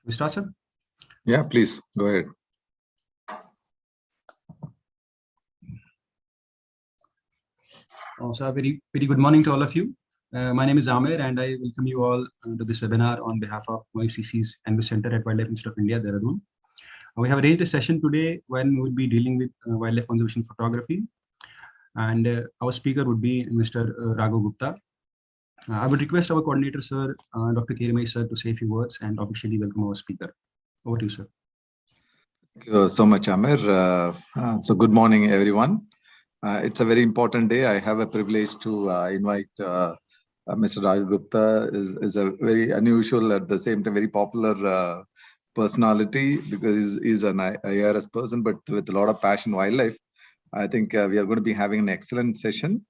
We start, sir? Yeah, please go ahead. So a very good morning to all of you. My name is Amir, and I welcome you all to this webinar on behalf of OFCC's ENVIS Center at Wildlife Institute of India, Dehradun. We have arranged a session today when we'll be dealing with wildlife conservation photography, and our speaker would be Mr. Raghav Gupta. I would request our coordinator, sir, Dr. Kirimai, sir, to say a few words and officially welcome our speaker. Over to you, sir. Thank you so much, Amir. So good morning, everyone. It's a very important day. I have a privilege to invite Mr. Raghav Gupta. Is a very unusual, at the same time, very popular personality, because he's an IRS person, but with a lot of passion wildlife. I think we are going to be having an excellent session.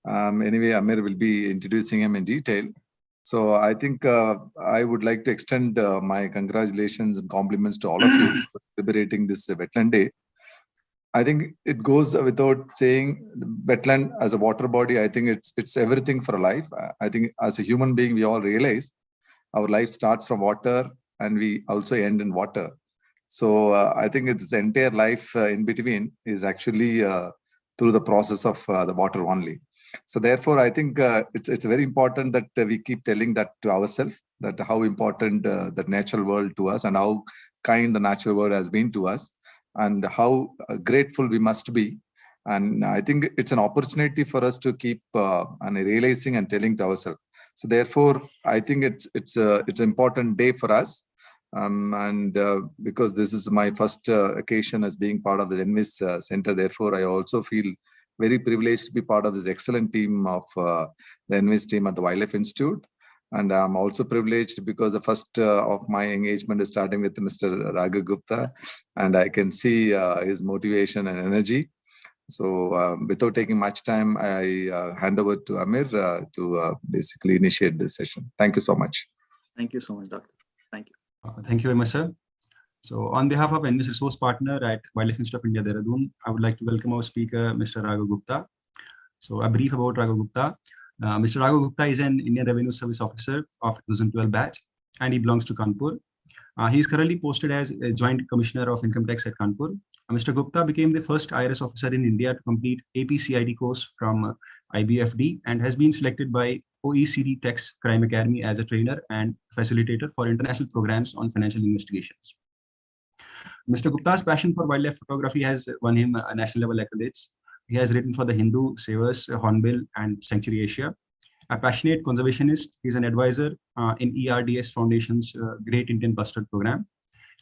Anyway, Amir will be introducing him in detail. So I think I would like to extend my congratulations and compliments to all of you for celebrating this wetland day. I think it goes without saying, wetland as a water body, I think it's everything for life. I think as a human being, we all realize our life starts from water and we also end in water. So I think it's the entire life in between is actually through the process of the water only. So therefore, I think it's very important that we keep telling that to ourselves, that how important the natural world to us and how kind the natural world has been to us and how grateful we must be. And I think it's an opportunity for us to keep and realizing and telling to ourselves. So therefore, I think it's an important day for us. Because this is my first occasion as being part of the ENVIS Center, therefore I also feel very privileged to be part of this excellent team of the ENVIS team at the Wildlife Institute. And I'm also privileged because the first of my engagement is starting with Mr. Raghav Gupta, and I can see his motivation and energy. So without taking much time, I hand over to Amir to basically initiate this session. Thank you so much. Thank you so much, Doctor. Thank you. Thank you very much, sir. So on behalf of ENVIS Resource Partner at Wildlife Institute of India, Dehradun, I would like to welcome our speaker, Mr. Raghav Gupta. So a brief about Raghav Gupta. Mr. Raghav Gupta is an Indian Revenue Service Officer of 2012 batch, and he belongs to Kanpur. He is currently posted as a Joint Commissioner of Income Tax at Kanpur. Mr. Gupta became the first IRS officer in India to complete APCID course from IBFD and has been selected by OECD Tax Crime Academy as a trainer and facilitator for international programs on financial investigations. Mr. Gupta's passion for wildlife photography has won him national level accolades. He has written for the Hindu, Savers, Hornbill, and Sanctuary Asia. A passionate conservationist, he is an advisor in ERDS Foundation's Great Indian Bustard program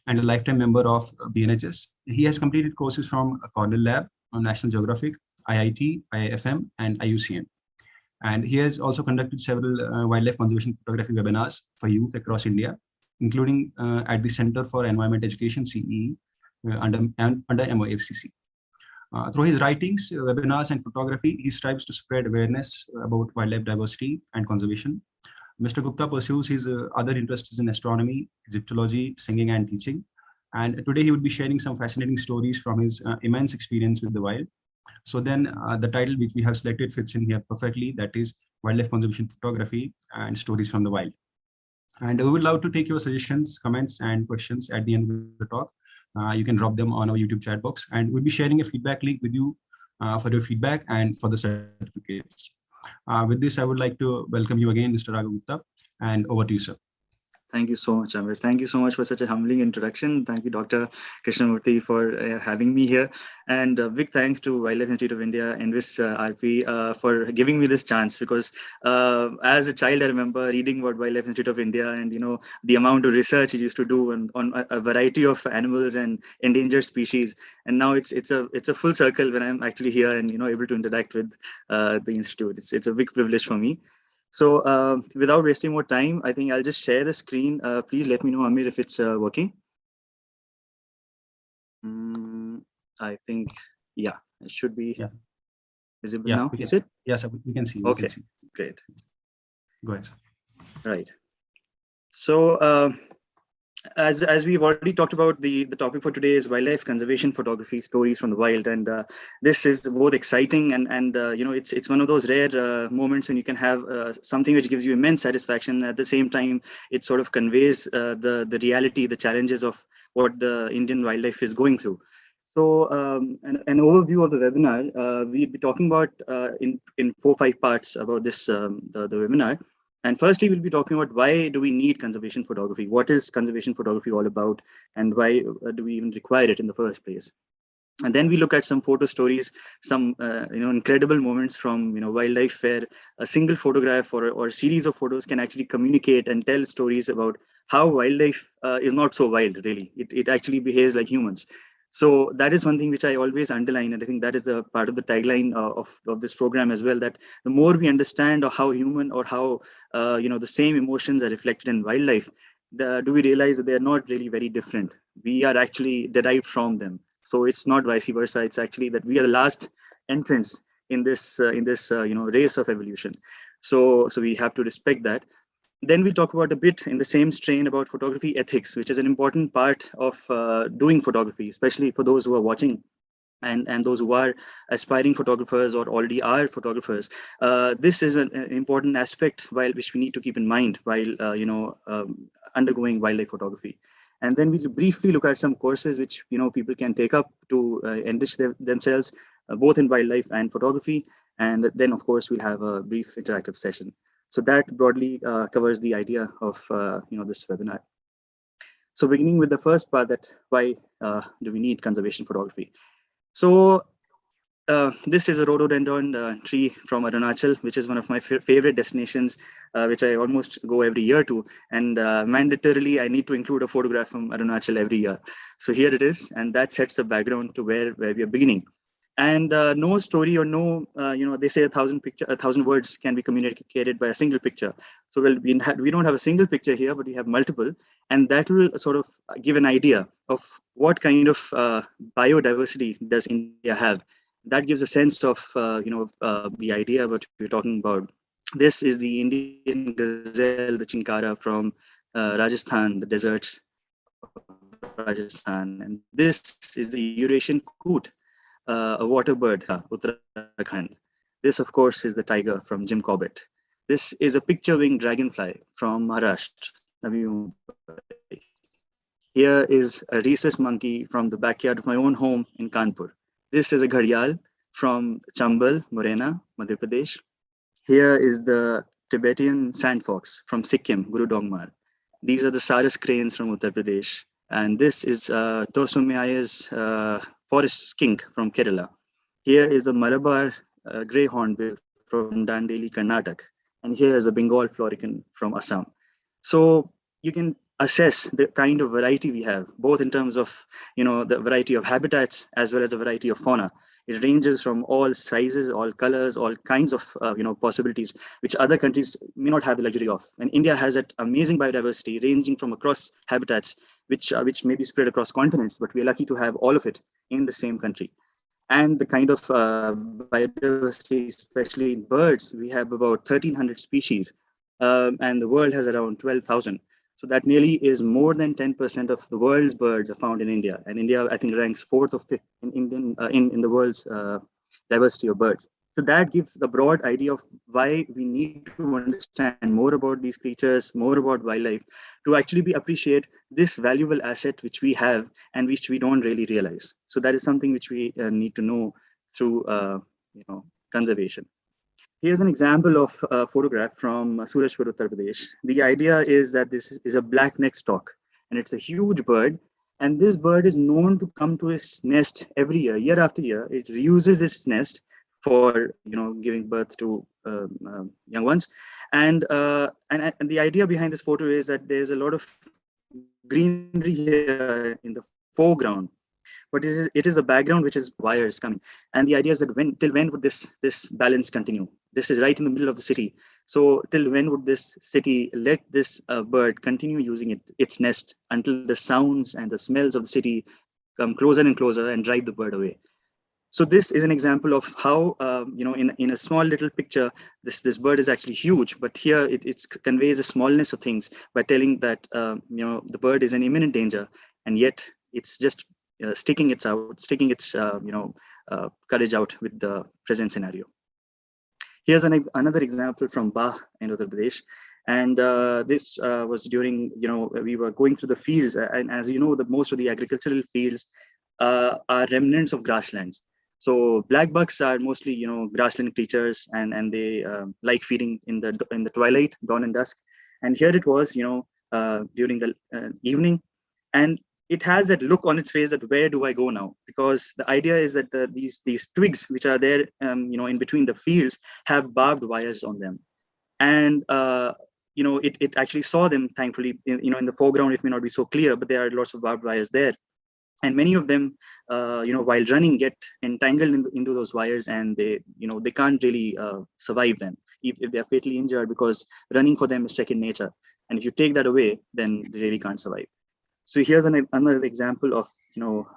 and a lifetime member of BNHS. He has completed courses from Cornell Lab, National Geographic, IIT, IIFM, and IUCN. And he has also conducted several wildlife conservation photography webinars for youth across India, including at the Center for Environment Education, CEE, under MOFCC. Through his writings, webinars, and photography, he strives to spread awareness about wildlife diversity and conservation. Mr. Gupta pursues his other interests in astronomy, Egyptology, singing, and teaching. And today he would be sharing some fascinating stories from his immense experience with the wild. So then the title which we have selected fits in here perfectly, that is Wildlife Conservation Photography and Stories from the Wild. And we would love to take your suggestions, comments, and questions at the end of the talk. You can drop them on our YouTube chat box, and we'll be sharing a feedback link with you for your feedback and for the certificates. With this, I would like to welcome you again, Mr. Raghav Gupta, and over to you, sir. Thank you so much, Amir. Thank you so much for such a humbling introduction. Thank you, Dr. Krishnamurthy, for having me here. And big thanks to Wildlife Institute of India, ENVIS RP, for giving me this chance, because as a child, I remember reading about Wildlife Institute of India and, you know, the amount of research it used to do on a variety of animals and endangered species. And now it's a full circle when I'm actually here and, you know, able to interact with the Institute. It's a big privilege for me. So without wasting more time, I think I'll just share the screen. Please let me know, Amir, if it's working. I think, yeah, it should be visible now. Is it? Yes, we can see. Okay, great. Go ahead, sir. Right. So as we've already talked about, the topic for today is wildlife conservation photography, stories from the wild, and this is both exciting and it's one of those rare moments when you can have something which gives you immense satisfaction. At the same time, it sort of conveys the reality, the challenges of what the Indian wildlife is going through. So an overview of the webinar, we'll be talking about in 4-5 parts about this the webinar. And firstly, we'll be talking about why do we need conservation photography? What is conservation photography all about? And why do we even require it in the first place? And then we look at some photo stories, some incredible moments from wildlife, where a single photograph or a series of photos can actually communicate and tell stories about how wildlife is not so wild, really. It actually behaves like humans. So that is one thing which I always underline, and I think that is the part of the tagline of this program as well, that the more we understand how human or how the same emotions are reflected in wildlife, do we realize that they are not really very different. We are actually derived from them. So it's not vice versa. It's actually that we are the last entrants in this race of evolution. So we have to respect that. Then we'll talk about a bit in the same strain about photography ethics, which is an important part of doing photography, especially for those who are watching and those who are aspiring photographers or already are photographers. This is an important aspect which we need to keep in mind while undergoing wildlife photography. And then we'll briefly look at some courses which people can take up to enrich themselves both in wildlife and photography. And then, of course, we'll have a brief interactive session. So that broadly covers the idea of this webinar. So beginning with the first part, that why do we need conservation photography? So this is a rhododendron tree from Arunachal, which is one of my favorite destinations, which I almost go every year to. And mandatorily, I need to include a photograph from Arunachal every year. So here it is, and that sets the background to where we are beginning. And no story or no, they say 1,000 words can be communicated by a single picture. So we don't have a single picture here, but we have multiple, and that will sort of give an idea of what kind of biodiversity does India have. That gives a sense of the idea what we're talking about. This is the Indian gazelle, the chinkara from Rajasthan, the deserts of Rajasthan, and this is the Eurasian coot, a water bird, Uttarakhand. This, of course, is the tiger from Jim Corbett. This is a picture-winged dragonfly from Maharashtra, Navi Mumbai. Here is a rhesus monkey from the backyard of my own home in Kanpur. This is a gharial from Chambal, Morena, Madhya Pradesh. Here is the Tibetan sand fox from Sikkim, Guru Dongmar. These are the Saras cranes from Uttar Pradesh. And this is Tosumia's forest skink from Kerala. Here is a Malabar grey hornbill from Dandeli, Karnataka. And here is a Bengal florican from Assam. So you can assess the kind of variety we have, both in terms of the variety of habitats as well as the variety of fauna. It ranges from all sizes, all colors, all kinds of possibilities, which other countries may not have the luxury of. And India has that amazing biodiversity ranging from across habitats, which may be spread across continents, but we're lucky to have all of it in the same country. And the kind of biodiversity, especially in birds, we have about 1,300 species, and the world has around 12,000. So that nearly is more than 10% of the world's birds are found in India. And India, I think, ranks 4th or 5th in the world's diversity of birds. So that gives the broad idea of why we need to understand more about these creatures, more about wildlife, to actually appreciate this valuable asset which we have and which we don't really realize. So that is something which we need to know through conservation. Here's an example of a photograph from Surajpur, Uttar Pradesh. The idea is that this is a black-necked stork, and it's a huge bird. And this bird is known to come to its nest every year, year after year. It reuses its nest for giving birth to young ones. And the idea behind this photo is that there's a lot of greenery here in the foreground. But it is the background which is wires coming, and the idea is that till when would this balance continue? This is right in the middle of the city. So till when would this city let this bird continue using its nest until the sounds and the smells of the city come closer and closer and drive the bird away? So this is an example of how, in a small little picture, this bird is actually huge, but here it conveys the smallness of things by telling that, the bird is in imminent danger, and yet it's just sticking its courage out with the present scenario. Here's another example from Bah in Uttar Pradesh. And this was during, we were going through the fields. And as you know, most of the agricultural fields are remnants of grasslands. So black bucks are mostly, grassland creatures, and they like feeding in the twilight, dawn and dusk. And here it was, during the evening, and it has that look on its face that where do I go now? Because the idea is that these twigs which are there, in between the fields, have barbed wires on them, and it actually saw them. Thankfully, in the foreground it may not be so clear, but there are lots of barbed wires there. And many of them, while running, get entangled into those wires, and they can't really survive then if they are fatally injured, because running for them is second nature. And if you take that away, then they really can't survive. So here's another example of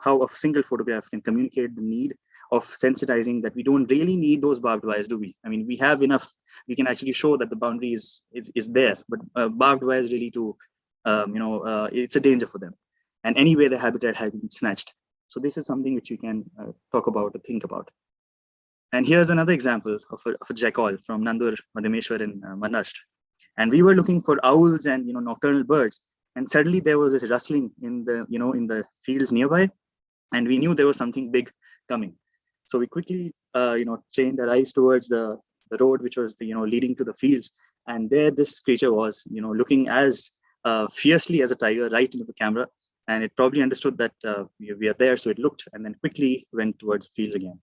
how a single photograph can communicate the need of sensitizing that we don't really need those barbed wires, do we? I mean, we have enough. We can actually show that the boundary is there, but barbed wires really it's a danger for them. And anyway, the habitat has been snatched. So this is something which you can talk about or think about. And here's another example of a jackal from Nandur, Madhemeshwar in Maharashtra. And we were looking for owls and nocturnal birds. And suddenly there was this rustling in the fields nearby, and we knew there was something big coming. So we quickly trained our eyes towards the road, which was leading to the fields. And there this creature was looking as fiercely as a tiger right into the camera. And it probably understood that we are there, so it looked and then quickly went towards the fields again.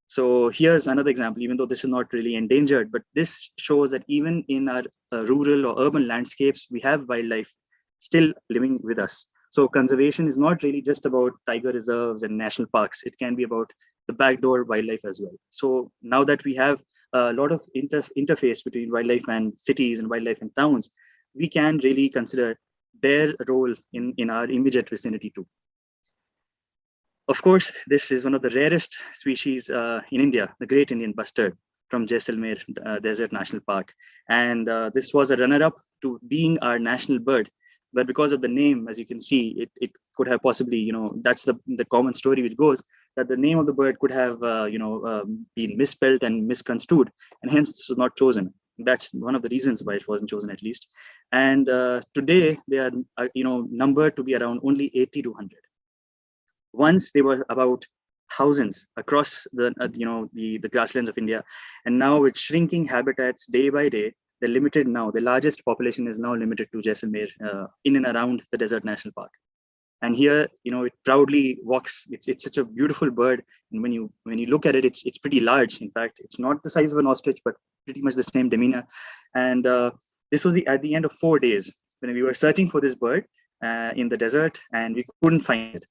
So here's another example, even though this is not really endangered, but this shows that even in our rural or urban landscapes, we have wildlife still living with us. So conservation is not really just about tiger reserves and national parks. It can be about the backdoor wildlife as well. So now that we have a lot of interface between wildlife and cities and wildlife and towns, we can really consider their role in our immediate vicinity too. Of course, this is one of the rarest species in India, the great Indian bustard from Jaisalmer Desert National Park. And this was a runner-up to being our national bird. But because of the name, as you can see, it could have possibly, that's the common story which goes that the name of the bird could have, been misspelled and misconstrued, and hence this was not chosen. That's one of the reasons why it wasn't chosen, at least. And today they are, numbered to be around only 80 to 100. Once they were about thousands across the grasslands of India, and now with shrinking habitats day by day, they're limited now. The largest population is now limited to Jaisalmer, in and around the Desert National Park. And here, it proudly walks. It's such a beautiful bird, and when you look at it, it's pretty large. In fact, it's not the size of an ostrich, but pretty much the same demeanor. And this was at the end of 4 days when we were searching for this bird in the desert, and we couldn't find it.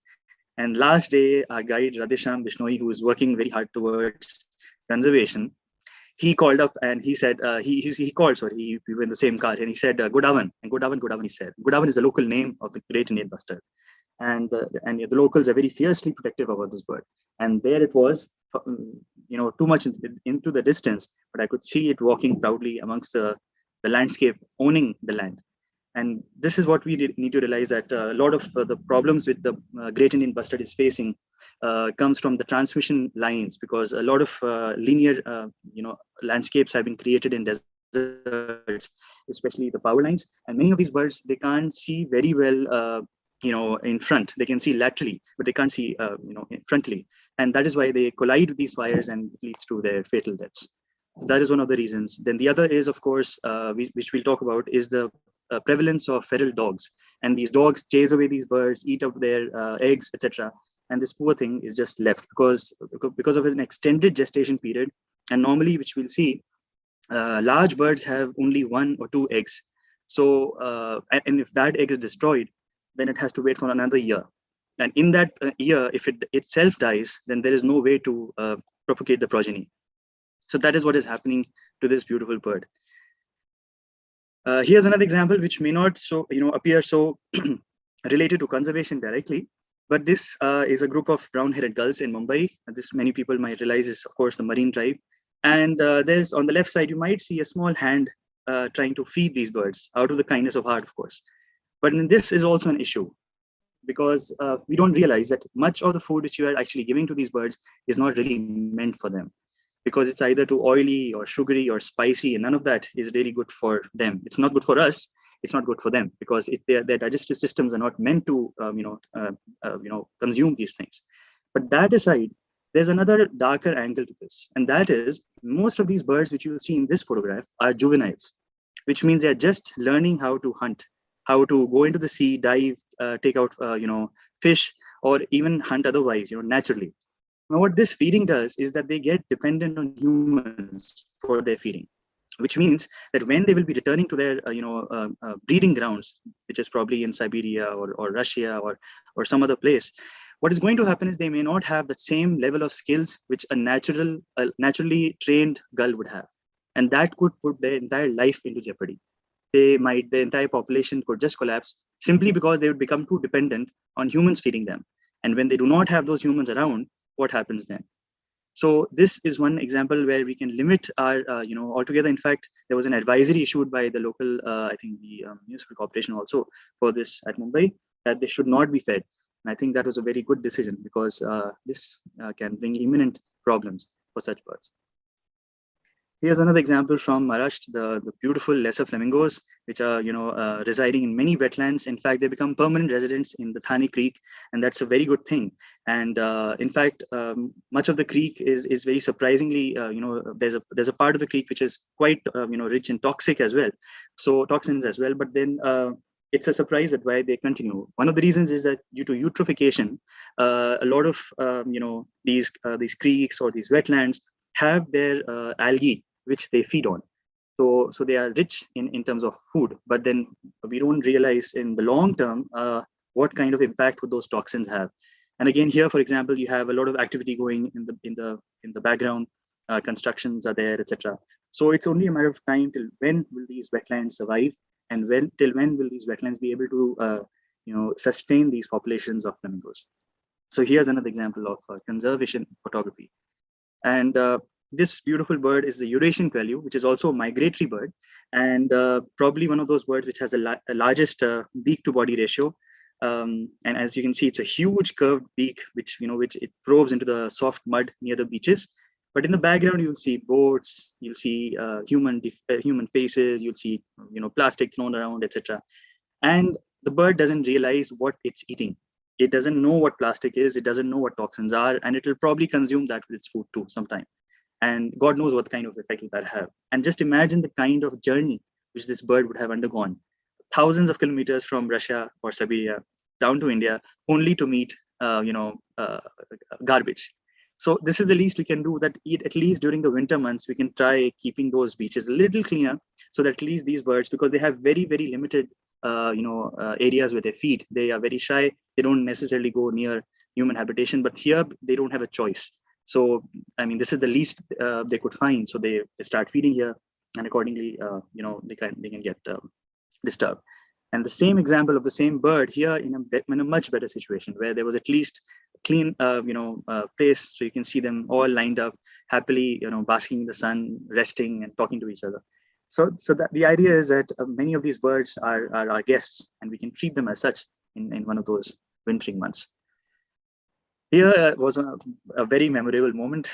And last day, our guide Radhesham Bishnoi, who is working very hard towards conservation, he called up and he said, we were in the same car, and he said, Godavan. And Godavan, he said. Godavan is a local name of the great Indian bustard. And the locals are very fiercely protective about this bird. And there it was, too much into the distance, but I could see it walking proudly amongst the landscape, owning the land. And this is what we need to realize, that a lot of the problems with the great Indian bustard is facing comes from the transmission lines, because a lot of linear, landscapes have been created in deserts, especially the power lines. And many of these birds, they can't see very well, in front. They can see laterally, but they can't see, frontally. And that is why they collide with these wires, and it leads to their fatal deaths. So that is one of the reasons. Then the other is, of course, which we'll talk about, is the prevalence of feral dogs. And these dogs chase away these birds, eat up their eggs, etc. And this poor thing is just left because of an extended gestation period. And normally, which we'll see, large birds have only 1 or 2 eggs. So, and if that egg is destroyed, then it has to wait for another year. And in that year, if it itself dies, then there is no way to propagate the progeny. So that is what is happening to this beautiful bird. Here's another example which may not appear so related to conservation directly, But this is a group of brown-headed gulls in Mumbai. This many people might realize is, of course, the marine tribe. And there's on the left side, you might see a small hand trying to feed these birds out of the kindness of heart, of course. But this is also an issue because we don't realize that much of the food which you are actually giving to these birds is not really meant for them, because it's either too oily or sugary or spicy, and none of that is really good for them. It's not good for us. It's not good for them because their digestive systems are not meant to, consume these things. But that aside, there's another darker angle to this, and that is most of these birds which you will see in this photograph are juveniles, which means they're just learning how to hunt, how to go into the sea, dive, take out, fish, or even hunt otherwise, naturally. Now, what this feeding does is that they get dependent on humans for their feeding, which means that when they will be returning to their, breeding grounds, which is probably in Siberia or Russia or some other place, what is going to happen is they may not have the same level of skills which a naturally trained gull would have. And that could put their entire life into jeopardy. The entire population could just collapse simply because they would become too dependent on humans feeding them. And when they do not have those humans around, what happens then? So this is one example where we can limit our, altogether. In fact, there was an advisory issued by the local, I think the municipal corporation also for this at Mumbai, that they should not be fed. And I think that was a very good decision because this can bring imminent problems for such birds. Here's another example from Maharashtra, the beautiful lesser flamingos, which are residing in many wetlands. In fact, they become permanent residents in the Thani Creek, and that's a very good thing. And in fact, much of the creek is very surprisingly, there's a part of the creek which is quite rich in toxic as well, so toxins as well. But then it's a surprise that why they continue. One of the reasons is that due to eutrophication, a lot of these creeks or these wetlands have their algae which they feed on. So they are rich in terms of food, but then we don't realize in the long term what kind of impact would those toxins have. And again, here, for example, you have a lot of activity going in the background. Constructions are there, etc. So it's only a matter of time till when will these wetlands survive, and till when will these wetlands be able to sustain these populations of flamingos. So here's another example of conservation photography. And this beautiful bird is the Eurasian Valuer, which is also a migratory bird, and probably one of those birds which has the largest beak to body ratio. And as you can see, it's a huge curved beak, which it probes into the soft mud near the beaches. But in the background, you'll see boats, you'll see human faces, you'll see plastic thrown around, etc. And the bird doesn't realize what it's eating. It doesn't know what plastic is. It doesn't know what toxins are, and it will probably consume that with its food too sometime. And God knows what kind of effect will that have. And just imagine the kind of journey which this bird would have undergone, thousands of kilometers from Russia or Siberia down to India, only to meet garbage. So this is the least we can do, that at least during the winter months, we can try keeping those beaches a little cleaner, so that at least these birds, because they have very, very limited areas where they feed. They are very shy. They don't necessarily go near human habitation, but here they don't have a choice. So, I mean, this is the least they could find. So they start feeding here, and accordingly, they can get disturbed. And the same example of the same bird here in a much better situation, where there was at least a clean, place, so you can see them all lined up happily, basking in the sun, resting and talking to each other. So that the idea is that many of these birds are our guests, and we can treat them as such in one of those wintering months. Here was a very memorable moment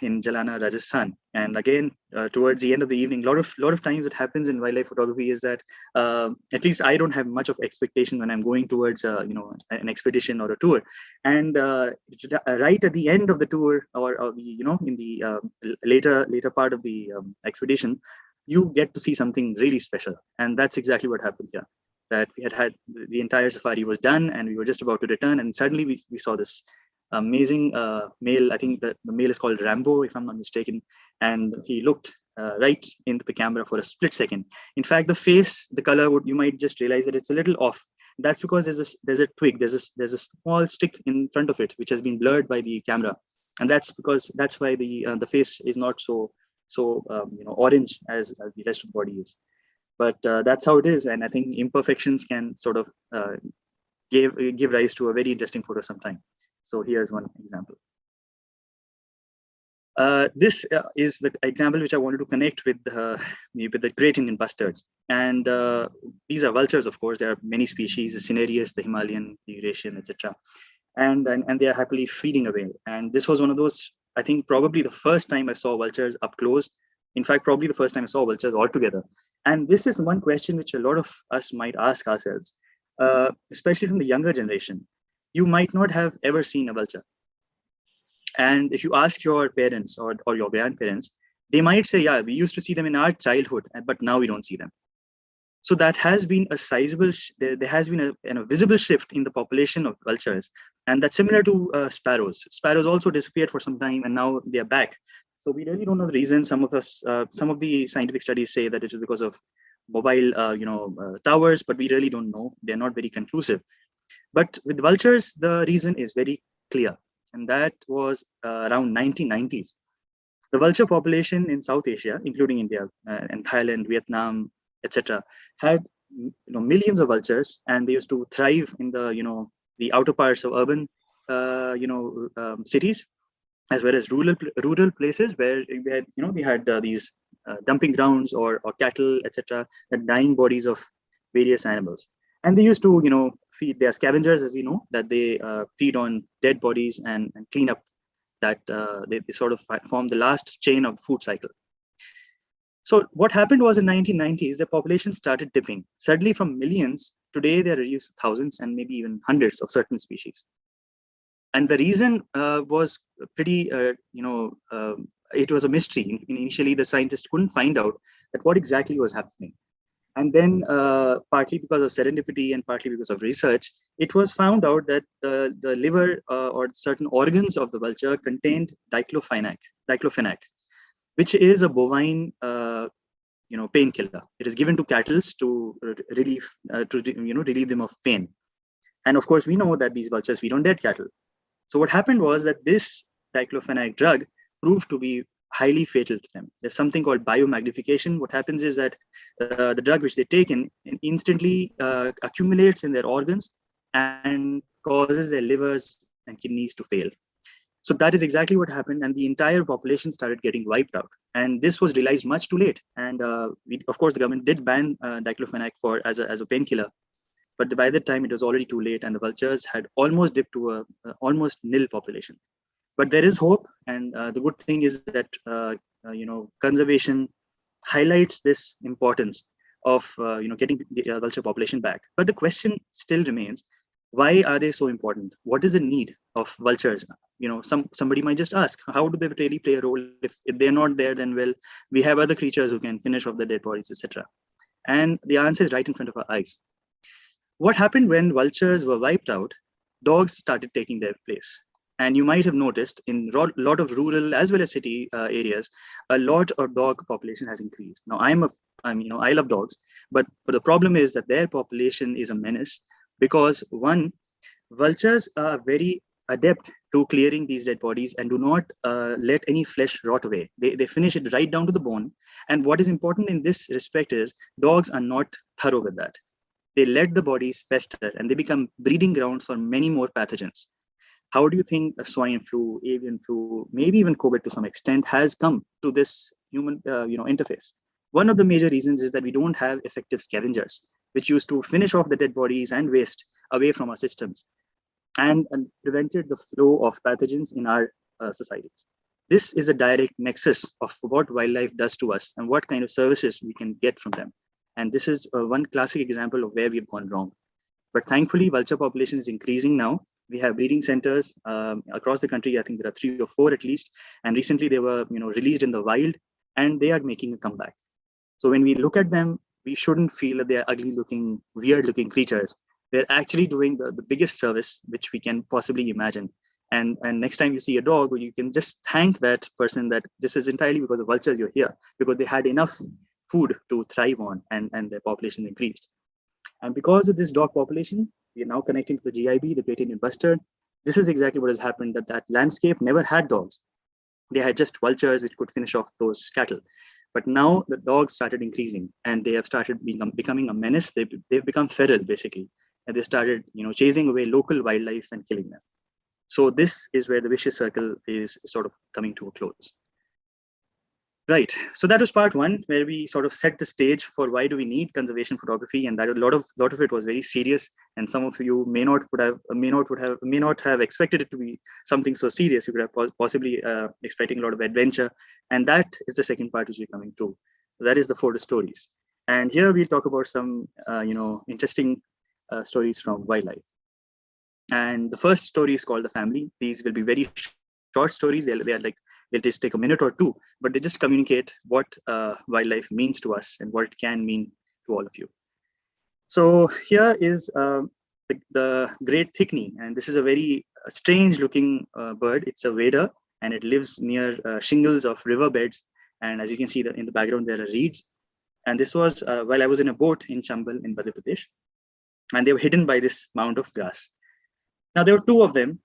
in Jalana, Rajasthan. And again, towards the end of the evening, lot of times it happens in wildlife photography is that at least I don't have much of expectation when I'm going towards an expedition or a tour. And right at the end of the tour, or in the later part of the expedition, you get to see something really special. And that's exactly what happened here. That we had the entire safari was done, and we were just about to return, and suddenly we saw this amazing male. I think that the male is called Rambo, if I'm not mistaken, and he looked right into the camera for a split second. In fact, the face, the color, you might just realize that it's a little off. That's because there's a twig, there's a small stick in front of it which has been blurred by the camera, and that's why the face is not so orange as the rest of the body is. But that's how it is, and I think imperfections can sort of give rise to a very interesting photo sometime. So here's one example. This is the example which I wanted to connect with the Great Indian Bustards. And these are vultures, of course. There are many species, the Cinereus, the Himalayan, the Eurasian, etc. And they are happily feeding away. And this was one of those, I think, probably the first time I saw vultures up close. In fact, probably the first time I saw vultures altogether. And this is one question which a lot of us might ask ourselves, especially from the younger generation. You might not have ever seen a vulture. And if you ask your parents or your grandparents, they might say, yeah, we used to see them in our childhood, but now we don't see them. So that has been a sizable, there has been a visible shift in the population of vultures. And that's similar to sparrows. Sparrows also disappeared for some time and now they are back. So we really don't know the reason. Some of the scientific studies say that it is because of mobile, towers, but we really don't know. They're not very conclusive. But with vultures, the reason is very clear. And that was around 1990s. The vulture population in South Asia, including India and Thailand, Vietnam, etc., had millions of vultures, and they used to thrive in the outer parts of urban cities, as well as rural places where we had these dumping grounds or cattle, etc., the dying bodies of various animals. And they used to, feed their scavengers, as we know, that they feed on dead bodies and clean up that they sort of form the last chain of the food cycle. So what happened was in 1990s, the population started dipping. Suddenly from millions, today they're reduced to thousands and maybe even hundreds of certain species. And the reason was pretty, it was a mystery. Initially, the scientists couldn't find out that what exactly was happening. And then partly because of serendipity and partly because of research, it was found out that the liver or certain organs of the vulture contained diclofenac, which is a bovine painkiller. It is given to cattle to relieve them of pain. And of course, we know that these vultures feed on dead cattle. So what happened was that this diclofenac drug proved to be highly fatal to them. There's something called biomagnification. What happens is that the drug which they take in instantly accumulates in their organs and causes their livers and kidneys to fail. So that is exactly what happened, and the entire population started getting wiped out. And this was realized much too late. And of course, the government did ban diclofenac as a painkiller, but by that time it was already too late, and the vultures had almost dipped to a almost nil population. But there is hope, and the good thing is that conservation highlights this importance of getting the vulture population back. But the question still remains: why are they so important? What is the need of vultures? Somebody might just ask, how do they really play a role? If they're not there, then well, we have other creatures who can finish off the dead bodies, etc. And the answer is right in front of our eyes. What happened when vultures were wiped out? Dogs started taking their place. And you might have noticed in a lot of rural as well as city areas, a lot of dog population has increased. Now, I love dogs, but the problem is that their population is a menace because one, vultures are very adept to clearing these dead bodies and do not let any flesh rot away. They finish it right down to the bone. And what is important in this respect is dogs are not thorough with that. They let the bodies fester and they become breeding grounds for many more pathogens. How do you think a swine flu, avian flu, maybe even COVID to some extent has come to this human interface? One of the major reasons is that we don't have effective scavengers, which used to finish off the dead bodies and waste away from our systems and prevented the flow of pathogens in our societies. This is a direct nexus of what wildlife does to us and what kind of services we can get from them. And this is one classic example of where we've gone wrong. But thankfully, vulture population is increasing now. We have breeding centers across the country. I think there are 3 or 4 at least. And recently they were released in the wild and they are making a comeback. So when we look at them, we shouldn't feel that they are ugly looking, weird looking creatures. They're actually doing the biggest service which we can possibly imagine. And next time you see a dog, you can just thank that person that this is entirely because of vultures you're here, because they had enough food to thrive on and their population increased. And because of this dog population, we are now connecting to the GIB, the Great Indian Bustard. This is exactly what has happened, that landscape never had dogs. They had just vultures which could finish off those cattle. But now the dogs started increasing and they have started becoming a menace. They've become feral basically. and they started, chasing away local wildlife and killing them. So this is where the vicious circle is sort of coming to a close. Right. So that was part one, where we sort of set the stage for why do we need conservation photography, and that a lot of it was very serious. And some of you may not have expected it to be something so serious. You could have possibly expecting a lot of adventure, and that is the second part which we're coming to. That is the photo stories, and here we'll talk about some interesting stories from wildlife. And the first story is called The Family. These will be very short stories. They are like, they'll just take a minute or two, but they just communicate what wildlife means to us and what it can mean to all of you. So here is the great thickney, and this is a very strange looking bird. It's a wader, and it lives near shingles of riverbeds. And as you can see in the background, there are reeds. And this was while I was in a boat in Chambal in Madhya Pradesh, and they were hidden by this mound of grass. Now there were two of them,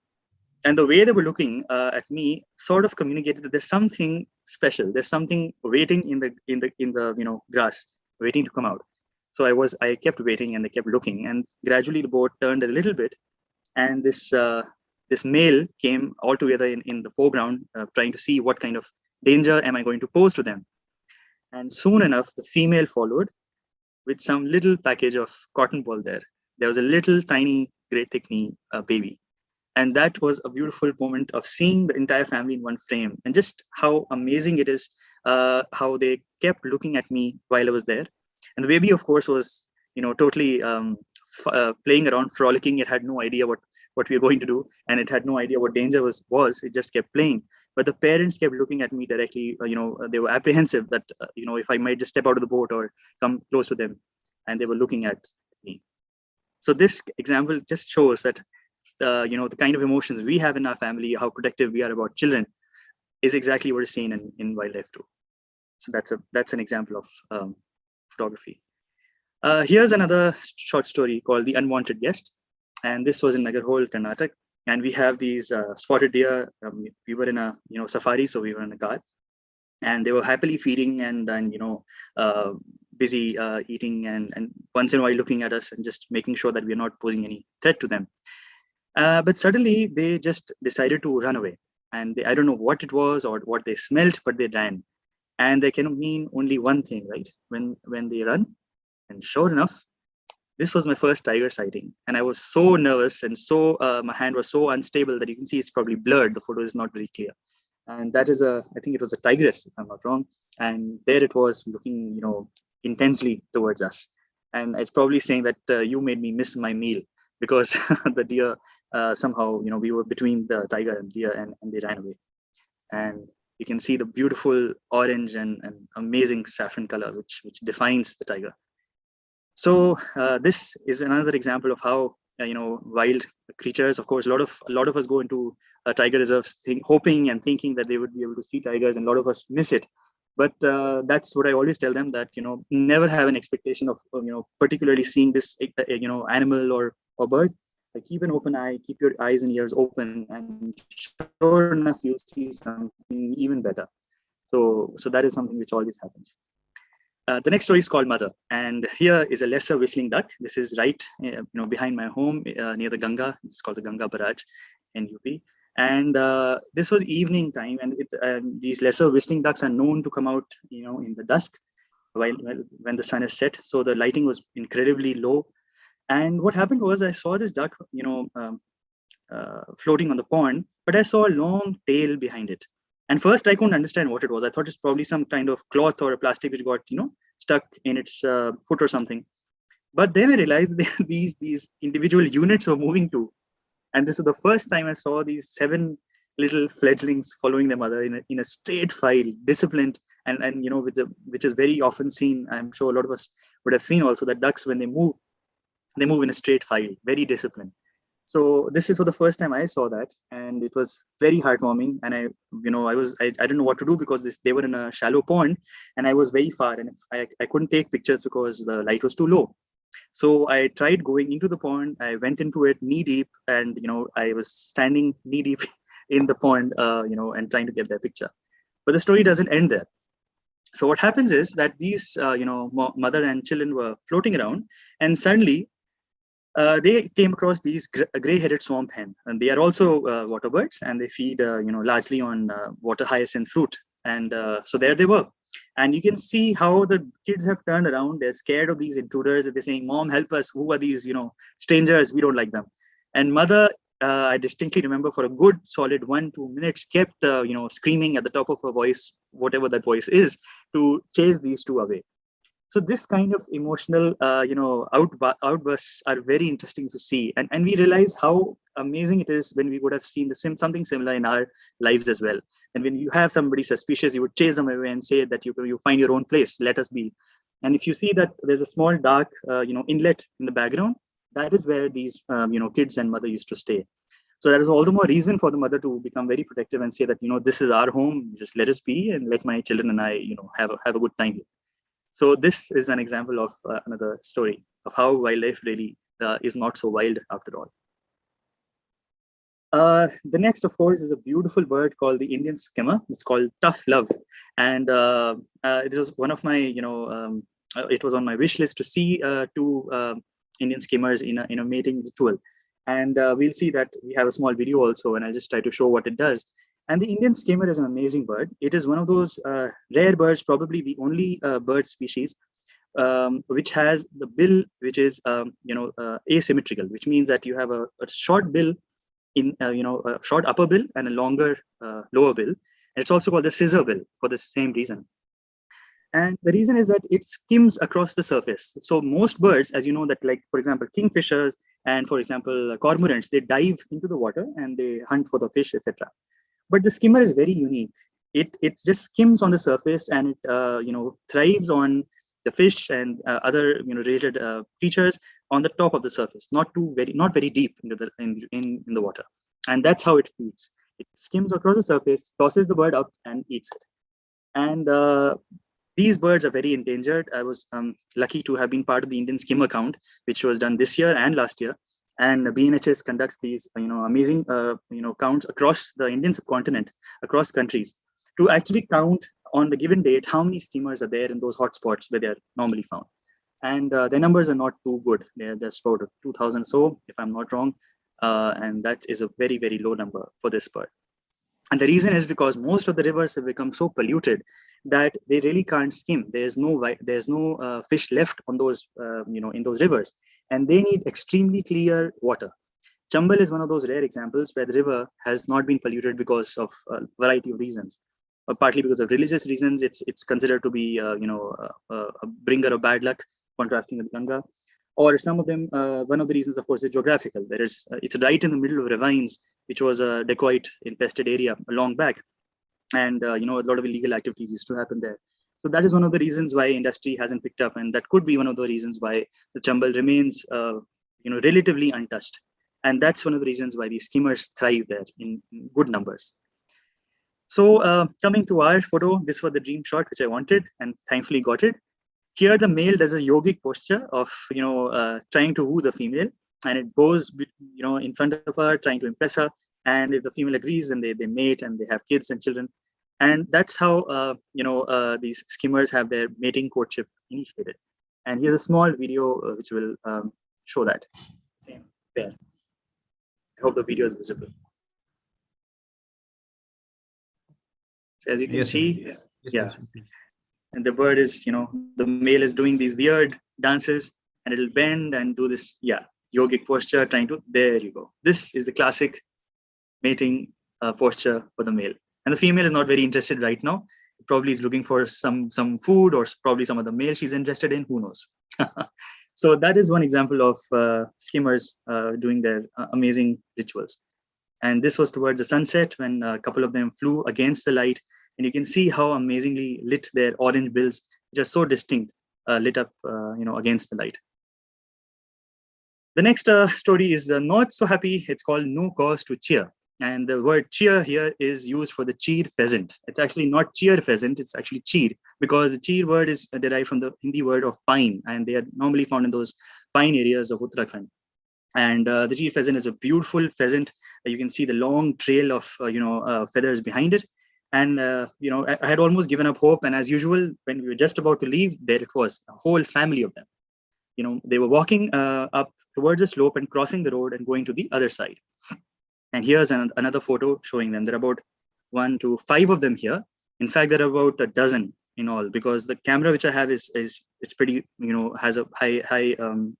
and the way they were looking at me sort of communicated that there's something special. There's something waiting in the grass, waiting to come out. So I kept waiting, and they kept looking, and gradually the boat turned a little bit, and this male came all together in the foreground, trying to see what kind of danger am I going to pose to them. And soon enough, the female followed with some little package of cotton ball there. There was a little tiny great thickney baby. And that was a beautiful moment of seeing the entire family in one frame, and just how amazing it is how they kept looking at me while I was there. And the baby, of course, was totally playing around, frolicking. It had no idea what we were going to do, and it had no idea what danger was. It just kept playing. But the parents kept looking at me directly. They were apprehensive that if I might just step out of the boat or come close to them, and they were looking at me. So this example just shows that the kind of emotions we have in our family, how protective we are about children, is exactly what is seen in wildlife too. So that's an example of photography. Here's another short story called The Unwanted Guest, and this was in Nagarhole, Karnataka. And we have these spotted deer. We were in a safari, so we were in a car, and they were happily feeding and busy eating, and once in a while looking at us and just making sure that we're not posing any threat to them. But suddenly they just decided to run away, and I don't know what it was or what they smelt, but they ran. And they can mean only one thing, right? When they run. And sure enough, this was my first tiger sighting, and I was so nervous, and so my hand was so unstable that you can see it's probably blurred. The photo is not very clear. And that is I think it was a tigress, if I'm not wrong. And there it was, looking intensely towards us. And it's probably saying that you made me miss my meal, because the deer somehow we were between the tiger and deer, and they ran away. And you can see the beautiful orange and amazing saffron color which defines the tiger. So this is another example of how wild creatures. Of course, a lot of us go into tiger reserves hoping and thinking that they would be able to see tigers, and a lot of us miss it. But that's what I always tell them, that never have an expectation of particularly seeing this animal or bird. Like, keep an open eye, keep your eyes and ears open, and sure enough, you'll see something even better. So that is something which always happens. The next story is called Mother, and here is a lesser whistling duck. This is right behind my home near the Ganga. It's called the Ganga Barrage in UP. And this was evening time, and these lesser whistling ducks are known to come out in the dusk when the sun is set. So the lighting was incredibly low. And what happened was, I saw this duck floating on the pond, but I saw a long tail behind it. And first, I couldn't understand what it was. I thought it's probably some kind of cloth or a plastic which got stuck in its foot or something. But then I realized these individual units were moving too. And this is the first time I saw these 7 little fledglings following their mother in a straight file, disciplined, and which is very often seen. I'm sure a lot of us would have seen also that ducks, when they move in a straight file, very disciplined. So this is for the first time I saw that, and it was very heartwarming. And I didn't know what to do, because they were in a shallow pond, and I was very far, and I couldn't take pictures because the light was too low. So I tried going into the pond. I went into it knee deep, and I was standing knee deep in the pond, and trying to get that picture. But the story doesn't end there. So what happens is that these mother and children were floating around, and suddenly they came across these gray-headed swamp hen, and they are also water birds, and they feed largely on water hyacinth fruit. And so there they were. And you can see how the kids have turned around. They're scared of these intruders. They're saying, "Mom, help us. Who are these, strangers? We don't like them." And mother, I distinctly remember, for a good solid 1-2 minutes, kept, screaming at the top of her voice, whatever that voice is, to chase these two away. So this kind of emotional, outbursts are very interesting to see. And we realize how amazing it is when we would have seen something similar in our lives as well. And when you have somebody suspicious, you would chase them away and say that you find your own place, let us be. And if you see that there's a small dark, inlet in the background, that is where these, kids and mother used to stay. So that is all the more reason for the mother to become very protective and say that, this is our home, just let us be and let my children and I, have a good time here. So this is an example of another story of how wildlife really is not so wild after all. The next, of course, is a beautiful bird called the Indian skimmer. It's called tough love. And it was one of my, it was on my wish list to see two Indian skimmers in a mating ritual. And we'll see that we have a small video also, and I'll just try to show what it does. And the Indian skimmer is an amazing bird. It is one of those rare birds, probably the only bird species, which has the bill, which is, asymmetrical, which means that you have a short bill in, a short upper bill and a longer lower bill. And it's also called the scissor bill for the same reason. And the reason is that it skims across the surface. So most birds, as you know, that like, for example, kingfishers and, for example, cormorants, they dive into the water and they hunt for the fish, etc. But the skimmer is very unique. It just skims on the surface, and it thrives on the fish and other related creatures on the top of the surface, not very deep into the in the water. And that's how it feeds. It skims across the surface, tosses the bird up, and eats it. And these birds are very endangered. I was lucky to have been part of the Indian skimmer count, which was done this year and last year. And BNHS conducts these, amazing, counts across the Indian subcontinent, across countries, to actually count on the given date how many skimmers are there in those hotspots where they are normally found. And their numbers are not too good. They're about 2,000 so, if I'm not wrong, and that is a very, very low number for this bird. And the reason is because most of the rivers have become so polluted that they really can't skim. There's no fish left on those, in those rivers. And they need extremely clear water. Chambal is one of those rare examples where the river has not been polluted because of a variety of reasons. Partly because of religious reasons, it's considered to be, a bringer of bad luck, contrasting with Ganga. Or some of them, one of the reasons, of course, is geographical. It's right in the middle of ravines, which was a dacoit-infested area long back. And, a lot of illegal activities used to happen there. So that is one of the reasons why industry hasn't picked up, and that could be one of the reasons why the chambal remains, relatively untouched. And that's one of the reasons why these skimmers thrive there in good numbers. So coming to our photo, this was the dream shot which I wanted, and thankfully got it. Here, the male does a yogic posture of, trying to woo the female, and it goes, in front of her, trying to impress her. And if the female agrees, then they mate and they have kids and children. And that's how, these skimmers have their mating courtship initiated. And here's a small video which will show that. Same pair. I hope the video is visible. So as you can see, yes. And the bird is, the male is doing these weird dances, and it'll bend and do this, yogic posture, there you go. This is the classic mating posture for the male. And the female is not very interested right now. Probably is looking for some food, or probably some other male she's interested in, who knows. So that is one example of skimmers doing their amazing rituals. And this was towards the sunset when a couple of them flew against the light. And you can see how amazingly lit their orange bills, which are so distinct, lit up, against the light. The next story is not so happy. It's called No Cause to Cheer. And the word cheer here is used for the cheer pheasant. It's actually not cheer pheasant, it's actually cheer, because the cheer word is derived from the Hindi word of pine, and they are normally found in those pine areas of Uttarakhand. And the cheer pheasant is a beautiful pheasant. You can see the long trail of feathers behind it. And I had almost given up hope. And as usual, when we were just about to leave, there it was, a whole family of them. they were walking up towards the slope and crossing the road and going to the other side. And here's another photo showing them. There are about 1 to 5 of them here. In fact, there are about a dozen in all, because the camera which I have is it's pretty, has a high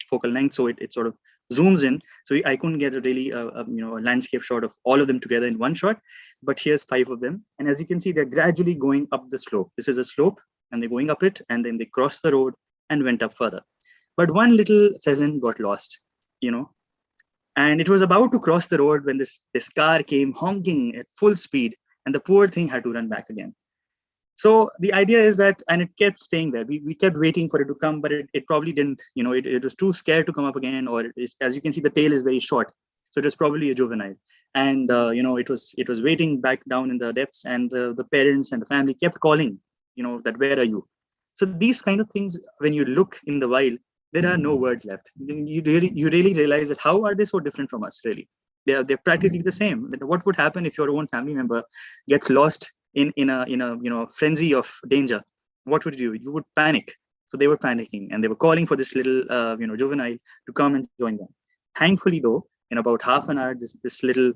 focal length, so it sort of zooms in. So I couldn't get a really a landscape shot of all of them together in one shot. But here's 5 of them, and as you can see, they're gradually going up the slope. This is a slope, and they're going up it, and then they crossed the road and went up further. But one little pheasant got lost, and it was about to cross the road when this car came honking at full speed, and the poor thing had to run back again. So the idea is that, and it kept staying there. We kept waiting for it to come, but it probably didn't, it was too scared to come up again, or as you can see, the tail is very short. So it was probably a juvenile. And, it was waiting back down in the depths, and the parents and the family kept calling, that where are you? So these kind of things, when you look in the wild, there are no words left. You really realize that how are they so different from us, really? They're practically the same. What would happen if your own family member gets lost in a frenzy of danger? What would you do? You would panic. So they were panicking, and they were calling for this little juvenile to come and join them. Thankfully, though, in about half an hour, this little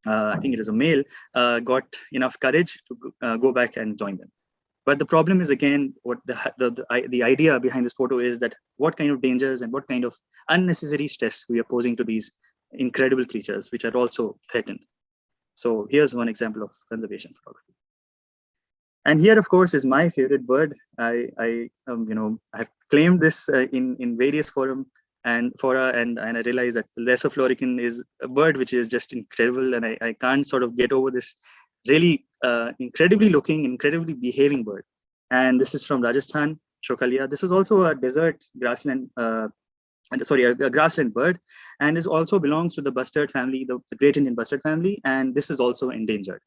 I think it is a male got enough courage to go back and join them. But the problem is, again, what the idea behind this photo is that what kind of dangers and what kind of unnecessary stress we are posing to these incredible creatures, which are also threatened. So here's one example of conservation photography. And here, of course, is my favorite bird. I have claimed this in various forums and fora, and I realize that the lesser florican is a bird which is just incredible, and I can't sort of get over this really incredibly looking, incredibly behaving bird. And this is from Rajasthan, Shokalia. This is also a desert grassland, a grassland bird, and is also belongs to the Bustard family, the Great Indian Bustard family, and this is also endangered.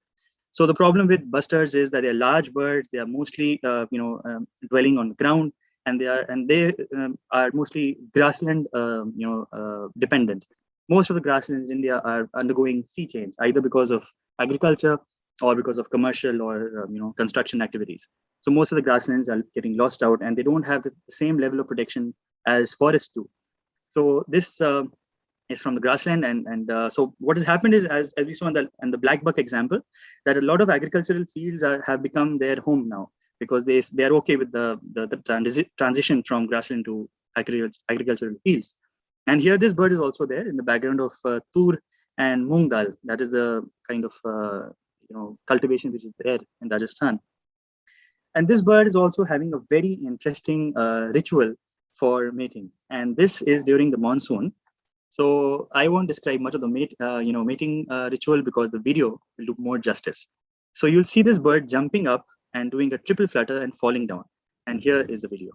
So the problem with bustards is that they're large birds. They are mostly, dwelling on the ground, and they are mostly grassland, dependent. Most of the grasslands in India are undergoing sea change, either because of agriculture or because of commercial or construction activities. So most of the grasslands are getting lost out, and they don't have the same level of protection as forests do. So this is from the grassland, and so what has happened is, as we saw in the black buck example, that a lot of agricultural fields have become their home now, because they are okay with the transition from grassland to agricultural fields. And here this bird is also there in the background of tur and moong dal. That is the kind of cultivation which is there in Rajasthan. And this bird is also having a very interesting ritual for mating, and this is during the monsoon. So I won't describe much of the mating ritual, because the video will do more justice. So you'll see this bird jumping up and doing a triple flutter and falling down. And here is the video.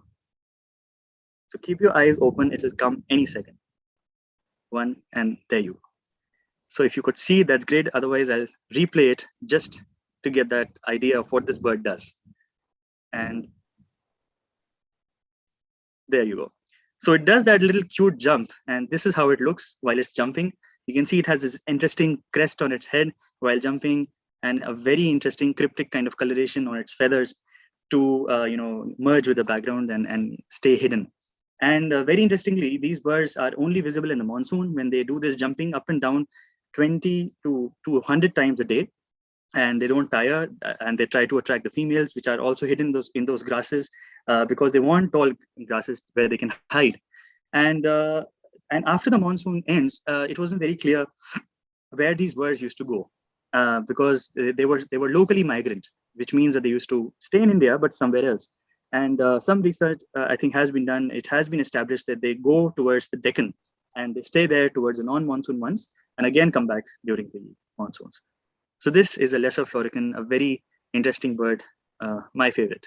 So keep your eyes open; it'll come any second. One, and there you go. So if you could see, that's great. Otherwise, I'll replay it just to get that idea of what this bird does. And there you go. So it does that little cute jump, and this is how it looks while it's jumping. You can see it has this interesting crest on its head while jumping, and a very interesting cryptic kind of coloration on its feathers to merge with the background and stay hidden. And very interestingly, these birds are only visible in the monsoon when they do this jumping up and down 20 to 100 times a day, and they don't tire, and they try to attract the females, which are also hidden in those grasses, because they want tall grasses where they can hide. And after the monsoon ends, it wasn't very clear where these birds used to go, because they were locally migrant, which means that they used to stay in India but somewhere else. And some research I think has been done. It has been established that they go towards the Deccan, and they stay there towards the non-monsoon months, and again come back during the monsoons. So this is a lesser florican, a very interesting bird, my favorite.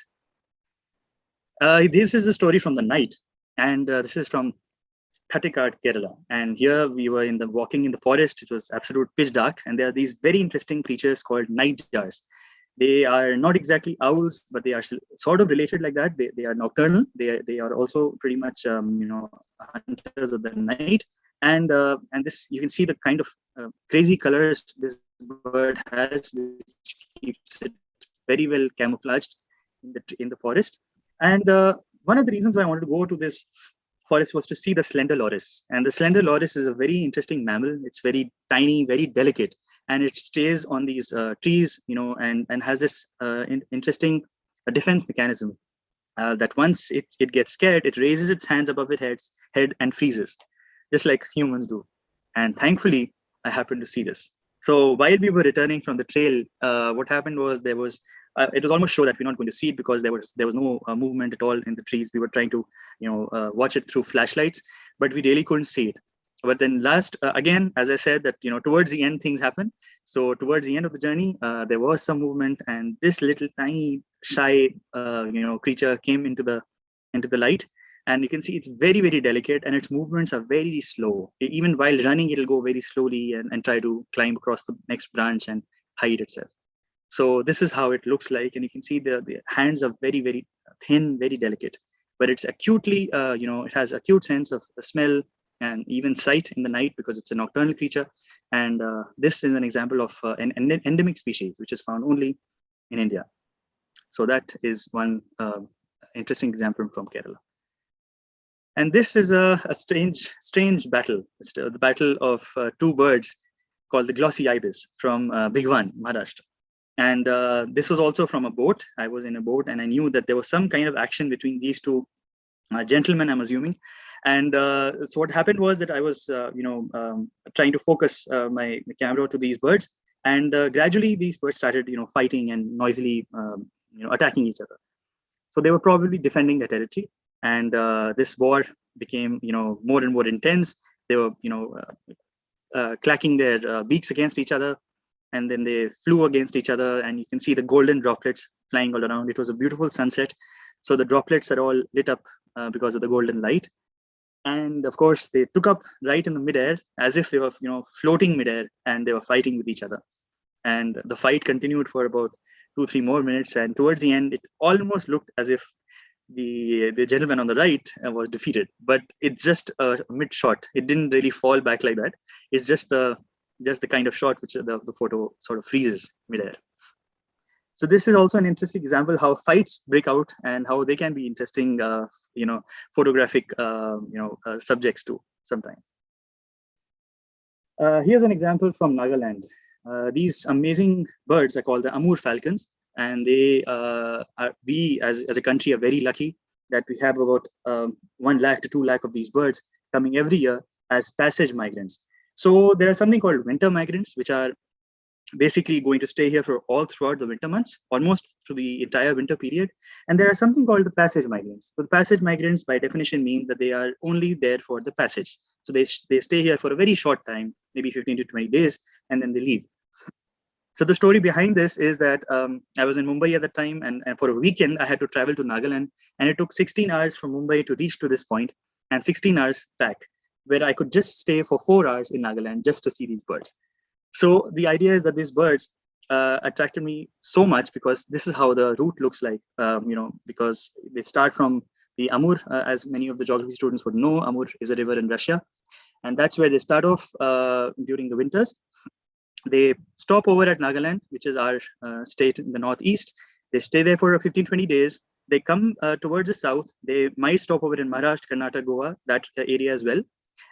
This is a story from the night, and this is from Thattikad, Kerala. And here we were walking in the forest. It was absolute pitch dark, and there are these very interesting creatures called nightjars. They are not exactly owls, but they are sort of related like that. They are nocturnal. They are also pretty much hunters of the night. And this, you can see the kind of crazy colors this bird has, which keeps it very well camouflaged in the forest. And one of the reasons why I wanted to go to this forest was to see the slender loris. And the slender loris is a very interesting mammal. It's very tiny, very delicate, and it stays on these trees, and has this interesting defense mechanism that once it gets scared, it raises its hands above its head and freezes, just like humans do. And thankfully, I happened to see this. So while we were returning from the trail, what happened was it was almost sure that we're not going to see it because there was no movement at all in the trees. We were trying to watch it through flashlights, but we really couldn't see it. But then again, as I said, that towards the end things happen. So towards the end of the journey, there was some movement, and this little tiny shy creature came into the light. And you can see it's very, very delicate, and its movements are very slow. Even while running, it'll go very slowly and try to climb across the next branch and hide itself. So this is how it looks like. And you can see the hands are very, very thin, very delicate, but it's acutely, it has acute sense of smell and even sight in the night because it's a nocturnal creature. And this is an example of an endemic species, which is found only in India. So that is one interesting example from Kerala. And this is a strange battle. It's the battle of two birds called the glossy ibis from Bhigwan, Maharashtra. And this was also from a boat. I was in a boat, and I knew that there was some kind of action between these two gentlemen, I'm assuming. And so what happened was that I was, trying to focus my camera to these birds, and gradually these birds started, fighting and noisily, attacking each other. So they were probably defending their territory. And this war became, more and more intense. They were, clacking their beaks against each other, and then they flew against each other. And you can see the golden droplets flying all around. It was a beautiful sunset. So the droplets are all lit up because of the golden light. And of course, they took up right in the midair as if they were, floating midair, and they were fighting with each other. And the fight continued for about 2-3 more minutes. And towards the end, it almost looked as if the gentleman on the right was defeated, but it's just a mid shot. It didn't really fall back like that. It's just the kind of shot which the photo sort of freezes midair. So this is also an interesting example how fights break out and how they can be interesting, photographic, subjects too sometimes. Here's an example from Nagaland. These amazing birds are called the amur falcons. And we as a country are very lucky that we have about 1 lakh to 2 lakh of these birds coming every year as passage migrants. So there are something called winter migrants, which are basically going to stay here for all throughout the winter months, almost through the entire winter period. And there are something called the passage migrants. So the passage migrants, by definition, mean that they are only there for the passage. So they stay here for a very short time, maybe 15 to 20 days, and then they leave. So the story behind this is that I was in Mumbai at the time, and for a weekend, I had to travel to Nagaland, and it took 16 hours from Mumbai to reach to this point, and 16 hours back, where I could just stay for 4 hours in Nagaland just to see these birds. So the idea is that these birds attracted me so much because this is how the route looks like, because they start from the Amur, as many of the geography students would know. Amur is a river in Russia, and that's where they start off during the winters. They stop over at Nagaland, which is our state in the northeast. They stay there for 15-20 days. They come towards the south. They might stop over in Maharashtra, Karnataka, Goa, that area as well.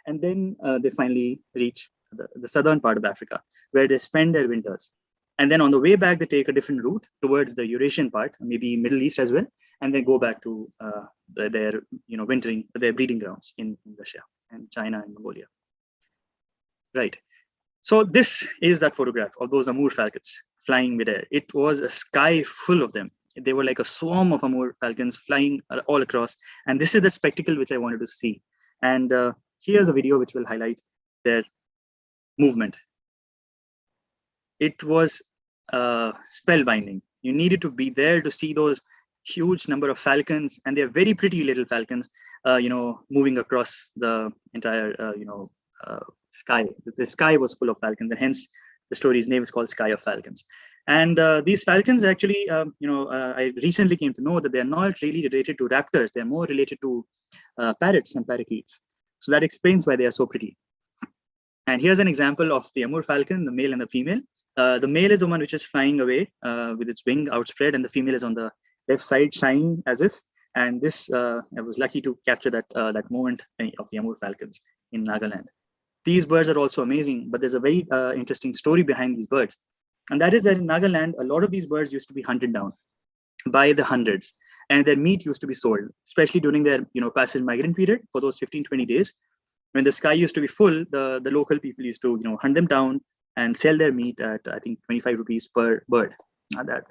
And then they finally reach the southern part of Africa, where they spend their winters. And then on the way back, they take a different route towards the Eurasian part, maybe Middle East as well, and then go back to their breeding grounds in Russia and China and Mongolia. Right. So this is that photograph of those amur falcons flying midair. It was a sky full of them. They were like a swarm of amur falcons flying all across. And this is the spectacle which I wanted to see. And here's a video which will highlight their movement. It was spellbinding. You needed to be there to see those huge number of falcons, and they're very pretty little falcons, moving across the entire, sky. The sky was full of falcons, and hence the story's name is called Sky of Falcons. And these falcons actually, I recently came to know that they're not really related to raptors. They're more related to parrots and parakeets. So that explains why they are so pretty. And here's an example of the amur falcon, the male and the female. The male is the one which is flying away with its wing outspread, and the female is on the left side, shining as if. And this, I was lucky to capture that moment of the amur falcons in Nagaland. These birds are also amazing, but there's a very interesting story behind these birds. And that is that in Nagaland, a lot of these birds used to be hunted down by the hundreds, and their meat used to be sold, especially during their passage migrant period for those 15-20 days. When the sky used to be full, the local people used to hunt them down and sell their meat at, I think, 25 rupees per bird.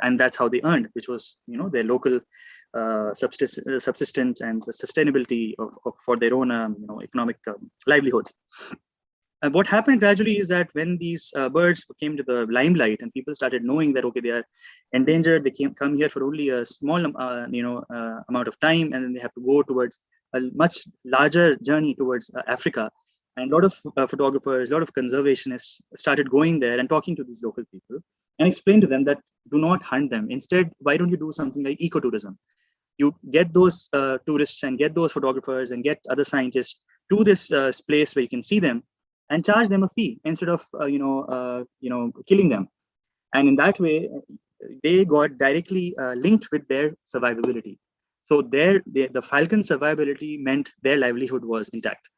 And that's how they earned, which was their local subsistence and sustainability for their own economic livelihoods. And what happened gradually is that when these birds came to the limelight and people started knowing that, okay, they are endangered, they come here for only a small amount of time, and then they have to go towards a much larger journey towards Africa. And a lot of photographers, a lot of conservationists started going there and talking to these local people and explain to them that do not hunt them. Instead, why don't you do something like ecotourism? You get those tourists and get those photographers and get other scientists to this place where you can see them, and charge them a fee instead of killing them. And in that way, they got directly linked with their survivability. So the falcon survivability meant their livelihood was intact.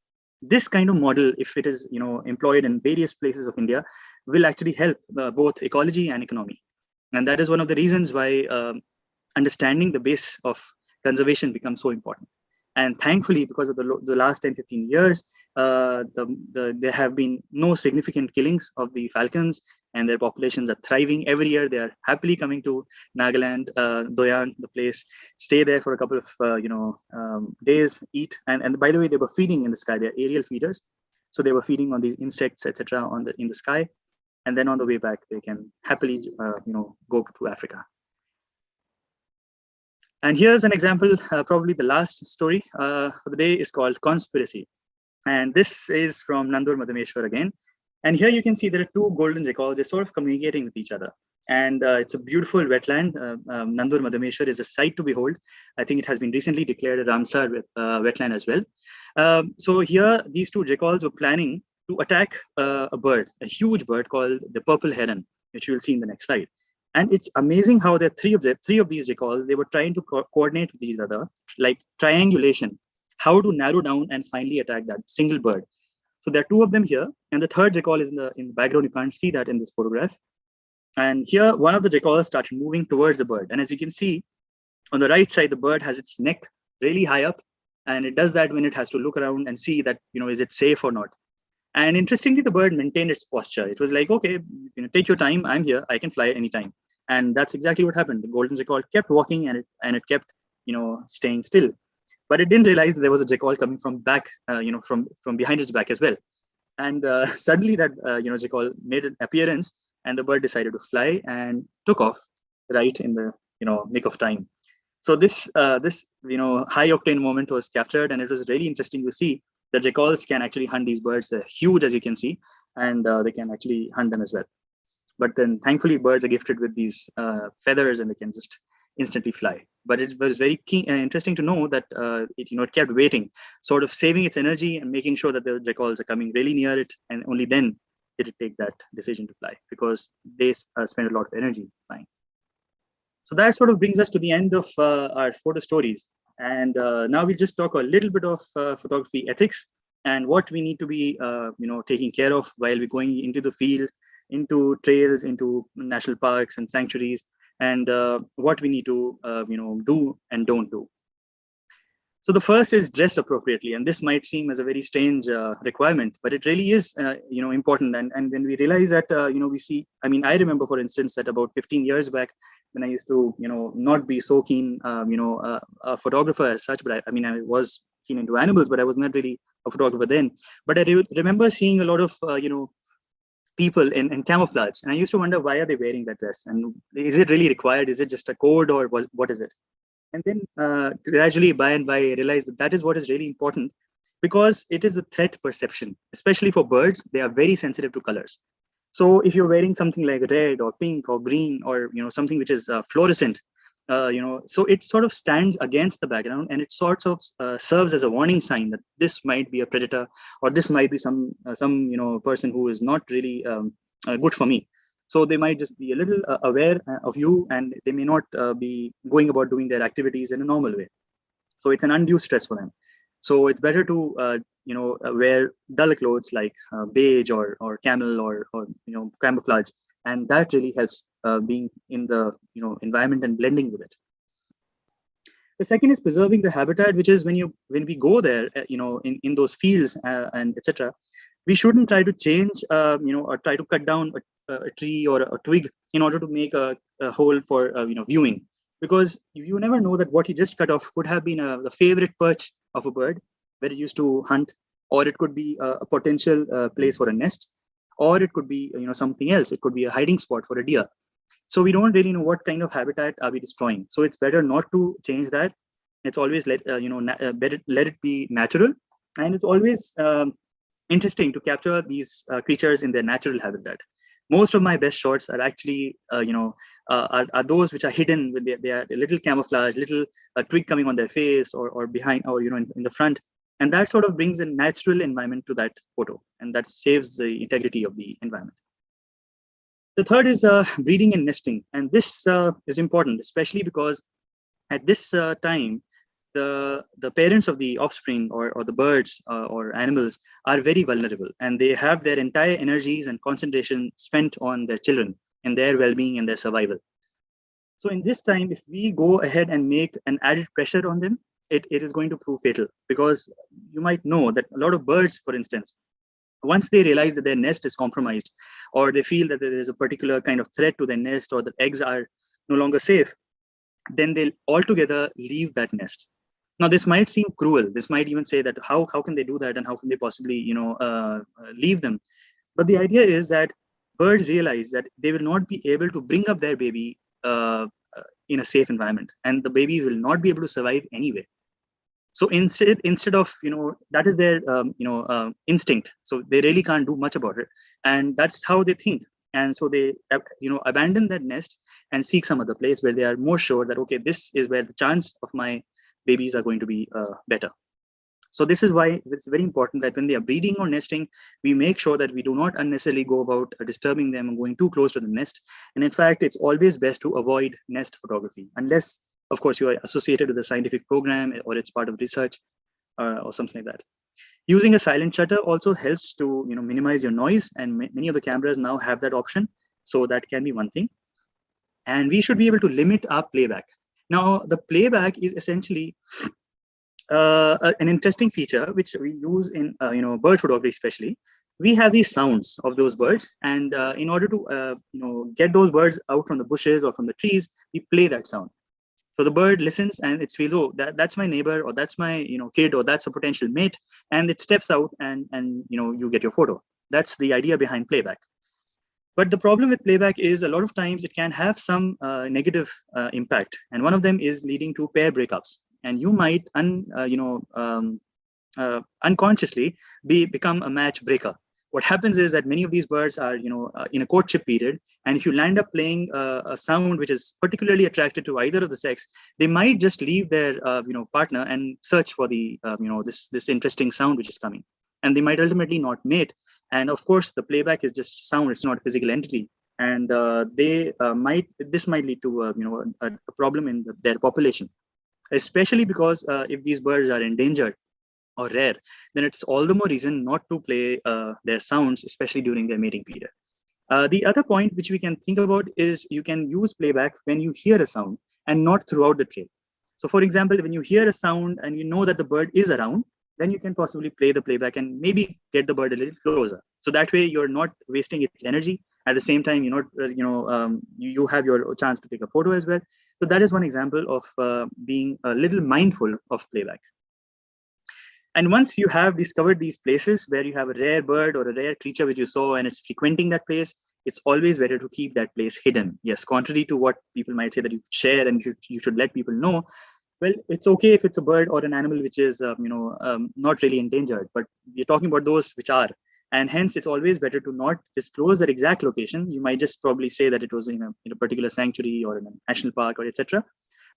This kind of model, if it is employed in various places of India, will actually help both ecology and economy. And that is one of the reasons why understanding the base of conservation becomes so important. And thankfully, because of the last 10-15 years, there have been no significant killings of the falcons, and their populations are thriving. Every year, they are happily coming to Nagaland, Doyang, the place, stay there for a couple of days, eat. And by the way, they were feeding in the sky. They're aerial feeders, so they were feeding on these insects, etc., in the sky. And then on the way back, they can happily go to Africa. And here's an example, probably the last story for the day is called Conspiracy. And this is from Nandur Madhameshwar again. And here you can see there are two golden jackals. They're sort of communicating with each other. And it's a beautiful wetland. Nandur Madhameshwar is a sight to behold. I think it has been recently declared a Ramsar wetland as well. So here, these two jackals were planning to attack a bird, a huge bird called the purple heron, which you will see in the next slide. And it's amazing how there are three of these jackals. They were trying to coordinate with each other, like triangulation, how to narrow down and finally attack that single bird. So there are two of them here, and the third jackal is in the background. You can't see that in this photograph. And here, one of the jackals started moving towards the bird. And as you can see, on the right side, the bird has its neck really high up, and it does that when it has to look around and see that, is it safe or not. And interestingly, the bird maintained its posture. It was like, okay, take your time. I'm here. I can fly anytime. And that's exactly what happened. The golden jackal kept walking, and it kept, staying still. But it didn't realize that there was a jackal coming from back, from behind its back as well. And suddenly that, jackal made an appearance, and the bird decided to fly and took off right in the, nick of time. So this high octane moment was captured, and it was really interesting to see the jackals can actually hunt these birds, huge as you can see, and they can actually hunt them as well. But then thankfully birds are gifted with these feathers, and they can just instantly fly. But it was very key and interesting to know that it kept waiting, sort of saving its energy and making sure that the jackals are coming really near it, and only then did it take that decision to fly, because they spend a lot of energy flying. So that sort of brings us to the end of our photo stories. And now we'll just talk a little bit of photography ethics and what we need to be, taking care of while we're going into the field, into trails, into national parks and sanctuaries, and what we need to, do and don't do. So the first is dress appropriately, and this might seem as a very strange requirement, but it really is, important. And when we realize that, we see, I remember, for instance, that about 15 years back, when I used to, not be so keen, a photographer as such, but I was keen into animals, but I was not really a photographer then. But I remember seeing a lot of, people in camouflage, and I used to wonder, why are they wearing that dress, and is it really required? Is it just a code, or what is it? And then gradually, by and by, I realized that is what is really important, because it is the threat perception, especially for birds. They are very sensitive to colors. So if you're wearing something like red or pink or green, or something which is fluorescent, so it sort of stands against the background, and it sort of serves as a warning sign that this might be a predator, or this might be some person who is not really good for me. So they might just be a little aware of you, and they may not be going about doing their activities in a normal way. So it's an undue stress for them. So it's better to wear dull clothes like beige or camel or camouflage, and that really helps being in the environment and blending with it. The second is preserving the habitat, which is when we go there, in those fields and etc. We shouldn't try to change, or try to cut down a tree or a twig in order to make a hole for viewing, because you never know that what you just cut off could have been the favorite perch of a bird where it used to hunt, or it could be a potential place for a nest, or it could be something else. It could be a hiding spot for a deer. So we don't really know what kind of habitat are we destroying. So it's better not to change that. It's always better let it be natural, and it's always interesting to capture these creatures in their natural habitat. Most of my best shots are actually are those which are hidden with their little camouflage, little twig coming on their face or behind, or in the front, and that sort of brings a natural environment to that photo, and that saves the integrity of the environment. The third is breeding and nesting, and this is important, especially because at this time, the parents of the offspring or the birds or animals are very vulnerable, and they have their entire energies and concentration spent on their children and their well-being and their survival. So in this time, if we go ahead and make an added pressure on them, it is going to prove fatal, because you might know that a lot of birds, for instance, once they realize that their nest is compromised, or they feel that there is a particular kind of threat to their nest, or the eggs are no longer safe, then they'll altogether leave that nest. Now, this might seem cruel. This might even say that how can they do that, and how can they possibly leave them? But the idea is that birds realize that they will not be able to bring up their baby in a safe environment, and the baby will not be able to survive anyway. So instead of that is their instinct. So they really can't do much about it, and that's how they think. And so they abandon that nest and seek some other place where they are more sure that, okay, this is where the chance of my babies are going to be better. So this is why it's very important that when they are breeding or nesting, we make sure that we do not unnecessarily go about disturbing them and going too close to the nest. And in fact, it's always best to avoid nest photography, unless, of course, you are associated with a scientific program or it's part of research or something like that. Using a silent shutter also helps to minimize your noise, and many of the cameras now have that option. So that can be one thing. And we should be able to limit our playback. Now, the playback is essentially an interesting feature which we use in bird photography, especially. We have these sounds of those birds, and in order to get those birds out from the bushes or from the trees, we play that sound. So the bird listens and it feels, oh, that's my neighbor, or that's my kid, or that's a potential mate, and it steps out and you get your photo. That's the idea behind playback. But the problem with playback is a lot of times it can have some negative impact, and one of them is leading to pair breakups, and you might unconsciously become a match breaker. What happens is that many of these birds are in a courtship period, and if you land up playing a sound which is particularly attracted to either of the sex, they might just leave their partner and search for the this interesting sound which is coming, and they might ultimately not mate. And of course, the playback is just sound; it's not a physical entity, and this might lead to a problem in their population, especially because if these birds are endangered or rare, then it's all the more reason not to play their sounds, especially during their mating period. The other point which we can think about is you can use playback when you hear a sound and not throughout the trail. So for example, when you hear a sound and you know that the bird is around, then you can possibly play the playback and maybe get the bird a little closer. So that way you're not wasting its energy. At the same time, you're not, you have your chance to take a photo as well. So that is one example of being a little mindful of playback. And once you have discovered these places where you have a rare bird or a rare creature which you saw and it's frequenting that place, it's always better to keep that place hidden. Yes, contrary to what people might say that you share and you should let people know. Well, it's okay if it's a bird or an animal which is not really endangered, but we're talking about those which are. And hence, it's always better to not disclose that exact location. You might just probably say that it was in a particular sanctuary or in a national park or etc.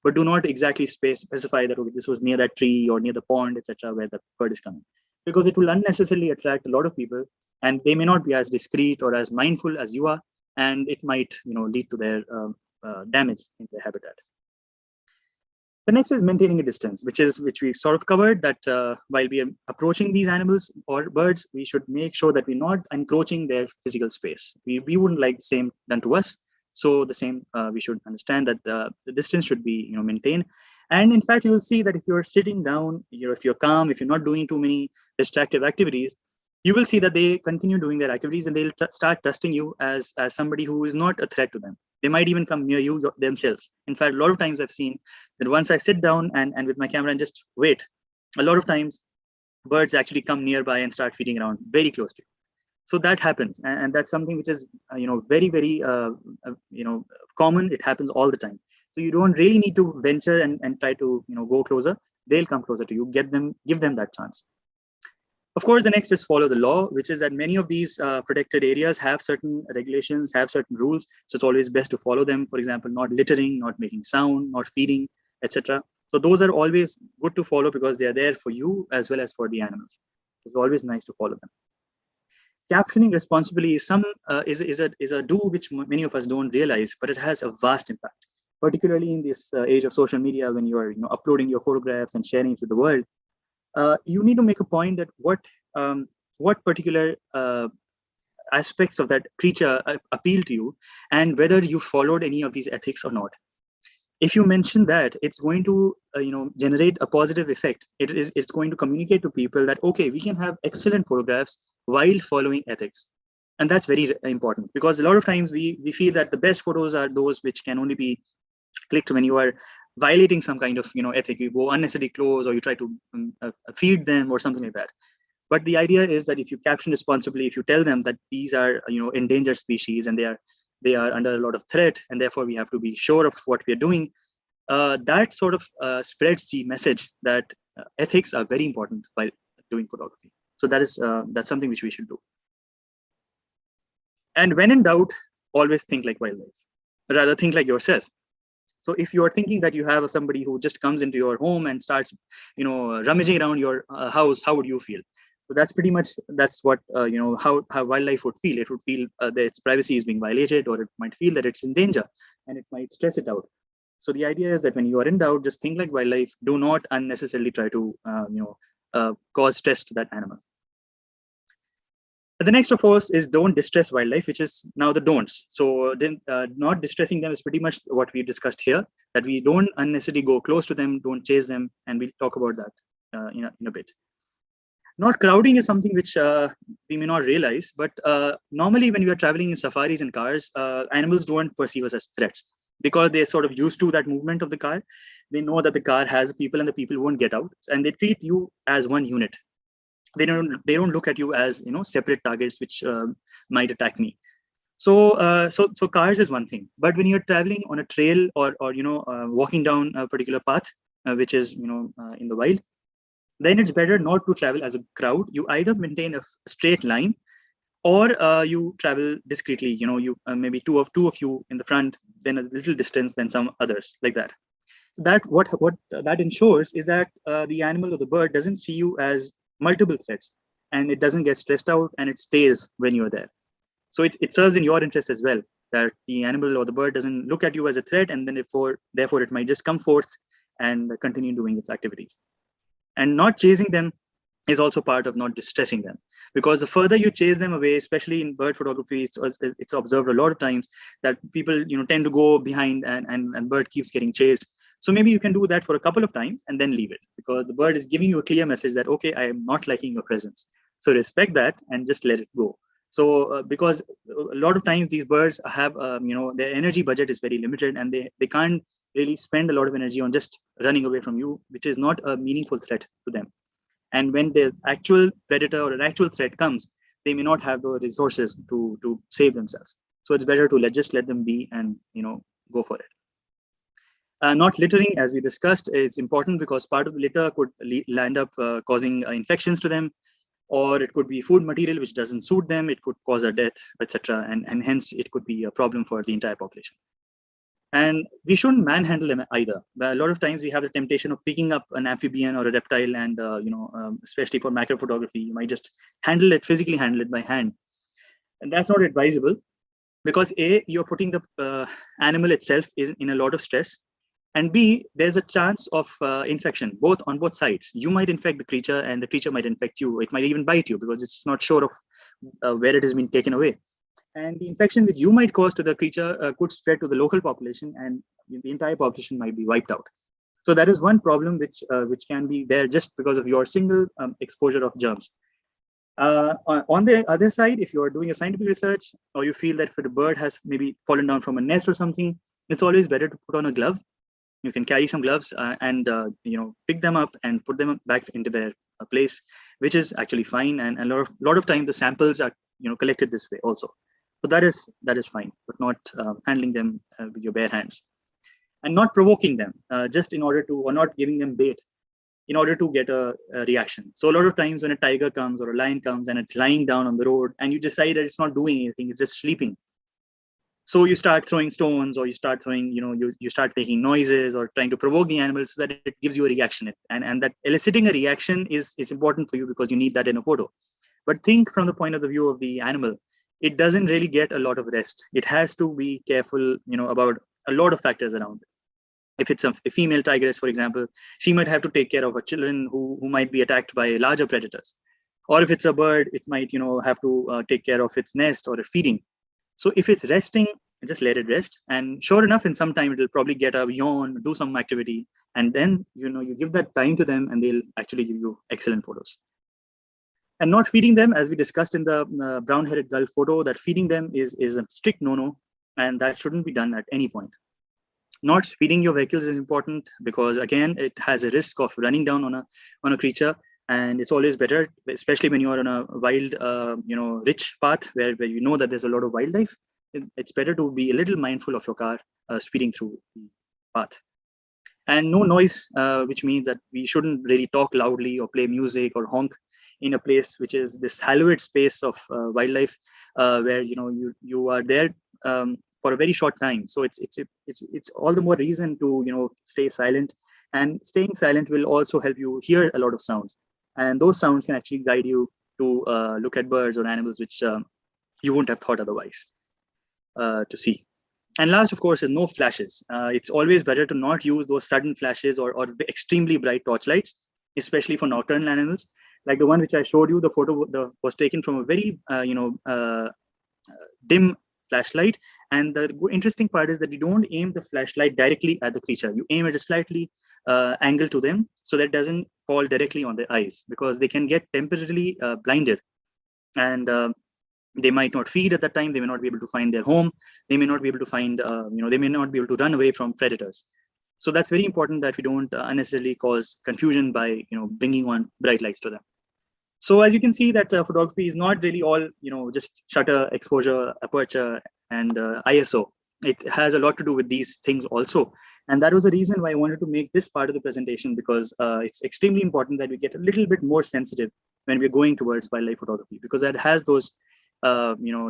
But do not exactly specify that, okay, this was near that tree or near the pond, etc., where the bird is coming, because it will unnecessarily attract a lot of people, and they may not be as discreet or as mindful as you are, and it might lead to their damage in their habitat. The next is maintaining a distance, which we sort of covered, that while we are approaching these animals or birds, we should make sure that we're not encroaching their physical space. We wouldn't like the same done to us. So the same, we should understand that the distance should be maintained. And in fact, you will see that if you're sitting down, if you're calm, if you're not doing too many distractive activities, you will see that they continue doing their activities and they'll start trusting you as somebody who is not a threat to them. They might even come near you themselves. In fact, a lot of times I've seen that once I sit down and with my camera and just wait, a lot of times birds actually come nearby and start feeding around very close to you. So that happens, and that's something which is very, very common. It happens all the time. So you don't really need to venture and try to go closer. They'll come closer to you. Give them that chance. Of course, the next is follow the law, which is that many of these protected areas have certain regulations, have certain rules. So it's always best to follow them. For example, not littering, not making sound, not feeding, etc. So those are always good to follow because they are there for you as well as for the animals. It's always nice to follow them. Captioning responsibly is a do which many of us don't realize, but it has a vast impact, particularly in this age of social media when you are uploading your photographs and sharing it to the world. You need to make a point that what particular aspects of that creature appeal to you, and whether you followed any of these ethics or not. If you mention that, it's going to generate a positive effect. It's going to communicate to people that okay, we can have excellent photographs while following ethics, and that's very important because a lot of times we feel that the best photos are those which can only be clicked when you are violating some kind of ethic. You go unnecessarily close, or you try to feed them or something like that. But the idea is that if you caption responsibly, if you tell them that these are endangered species and they are under a lot of threat, and therefore we have to be sure of what we are doing, that sort of spreads the message that ethics are very important while doing photography. So that's something which we should do. And when in doubt, always think like wildlife, rather think like yourself. So if you are thinking that you have somebody who just comes into your home and starts, rummaging around your house, how would you feel? So that's pretty much what how wildlife would feel. It would feel that its privacy is being violated, or it might feel that it's in danger, and it might stress it out. So the idea is that when you are in doubt, just think like wildlife. Do not unnecessarily try to cause stress to that animal. The next, of course, is don't distress wildlife, which is now the don'ts. So then not distressing them is pretty much what we discussed here, that we don't unnecessarily go close to them, don't chase them, and we'll talk about that in a bit. Not crowding is something which we may not realize, but normally when we are traveling in safaris and cars, animals don't perceive us as threats because they're sort of used to that movement of the car. They know that the car has people and the people won't get out, and they treat you as one unit. They don't look at you as separate targets which might attack me. So so cars is one thing, but when you're traveling on a trail or walking down a particular path which is in the wild, then it's better not to travel as a crowd. You either maintain a straight line, or you travel discreetly. You maybe two of you in the front, then a little distance, then some others, like that. That what that ensures is that the animal or the bird doesn't see you as multiple threats, and it doesn't get stressed out, and it stays when you're there. So it serves in your interest as well, that the animal or the bird doesn't look at you as a threat, and then therefore it might just come forth and continue doing its activities. And not chasing them is also part of not distressing them, because the further you chase them away, especially in bird photography, it's observed a lot of times that people tend to go behind and bird keeps getting chased. So maybe you can do that for a couple of times and then leave it, because the bird is giving you a clear message that, okay, I am not liking your presence. So respect that and just let it go. So because a lot of times these birds have, their energy budget is very limited, and they can't really spend a lot of energy on just running away from you, which is not a meaningful threat to them. And when the actual predator or an actual threat comes, they may not have the resources to save themselves. So it's better to just let them be and go for it. Not littering, as we discussed, is important because part of the litter could land up causing infections to them, or it could be food material which doesn't suit them. It could cause a death, etc. And hence it could be a problem for the entire population. And we shouldn't manhandle them either. But a lot of times we have the temptation of picking up an amphibian or a reptile, and especially for macro photography, you might just physically handle it by hand, and that's not advisable, because you're putting the animal itself in a lot of stress. And B, there's a chance of infection on both sides. You might infect the creature and the creature might infect you. It might even bite you because it's not sure of where it has been taken away. And the infection which you might cause to the creature could spread to the local population, and the entire population might be wiped out. So that is one problem which can be there just because of your single exposure of germs. On the other side, if you are doing a scientific research, or you feel that if a bird has maybe fallen down from a nest or something, it's always better to put on a glove. You can carry some gloves and pick them up and put them back into their place, which is actually fine. And a lot of time the samples are collected this way also. So that is fine, but not handling them with your bare hands, and not provoking them just in order to, or not giving them bait in order to get a reaction. So a lot of times when a tiger comes or a lion comes and it's lying down on the road and you decide that it's not doing anything, it's just sleeping. So you start throwing stones, or you start throwing, you start making noises or trying to provoke the animal so that it gives you a reaction. And that eliciting a reaction is important for you because you need that in a photo. But think from the point of the view of the animal, it doesn't really get a lot of rest. It has to be careful, about a lot of factors around it. If it's a female tigress, for example, she might have to take care of her children who might be attacked by larger predators. Or if it's a bird, it might, have to take care of its nest or feeding. So if it's resting, just let it rest. And sure enough, in some time, it'll probably get a yawn, do some activity. And then, you give that time to them and they'll actually give you excellent photos. And not feeding them, as we discussed in the brown-headed gull photo, that feeding them is a strict no-no, and that shouldn't be done at any point. Not feeding your vehicles is important because, again, it has a risk of running down on a creature, and it's always better, especially when you are on a wild, rich path where you know that there's a lot of wildlife. It's better to be a little mindful of your car speeding through the path. And no noise, which means that we shouldn't really talk loudly or play music or honk in a place which is this hallowed space of wildlife, where you are there for a very short time. So it's all the more reason to stay silent, and staying silent will also help you hear a lot of sounds, and those sounds can actually guide you to look at birds or animals which you wouldn't have thought otherwise to see. And last, of course, is no flashes. It's always better to not use those sudden flashes or extremely bright torchlights, especially for nocturnal animals. Like the one which I showed you, the photo was taken from a very dim flashlight. And the interesting part is that you don't aim the flashlight directly at the creature. You aim at a slightly angle to them so that it doesn't fall directly on their eyes, because they can get temporarily blinded. And they might not feed at that time. They may not be able to find their home. They may not be able to find, they may not be able to run away from predators. So that's very important that we don't unnecessarily cause confusion by, bringing on bright lights to them. So as you can see, that photography is not really all, just shutter, exposure, aperture, and ISO. It has a lot to do with these things also. And that was the reason why I wanted to make this part of the presentation, because it's extremely important that we get a little bit more sensitive when we're going towards wildlife photography, because that has those,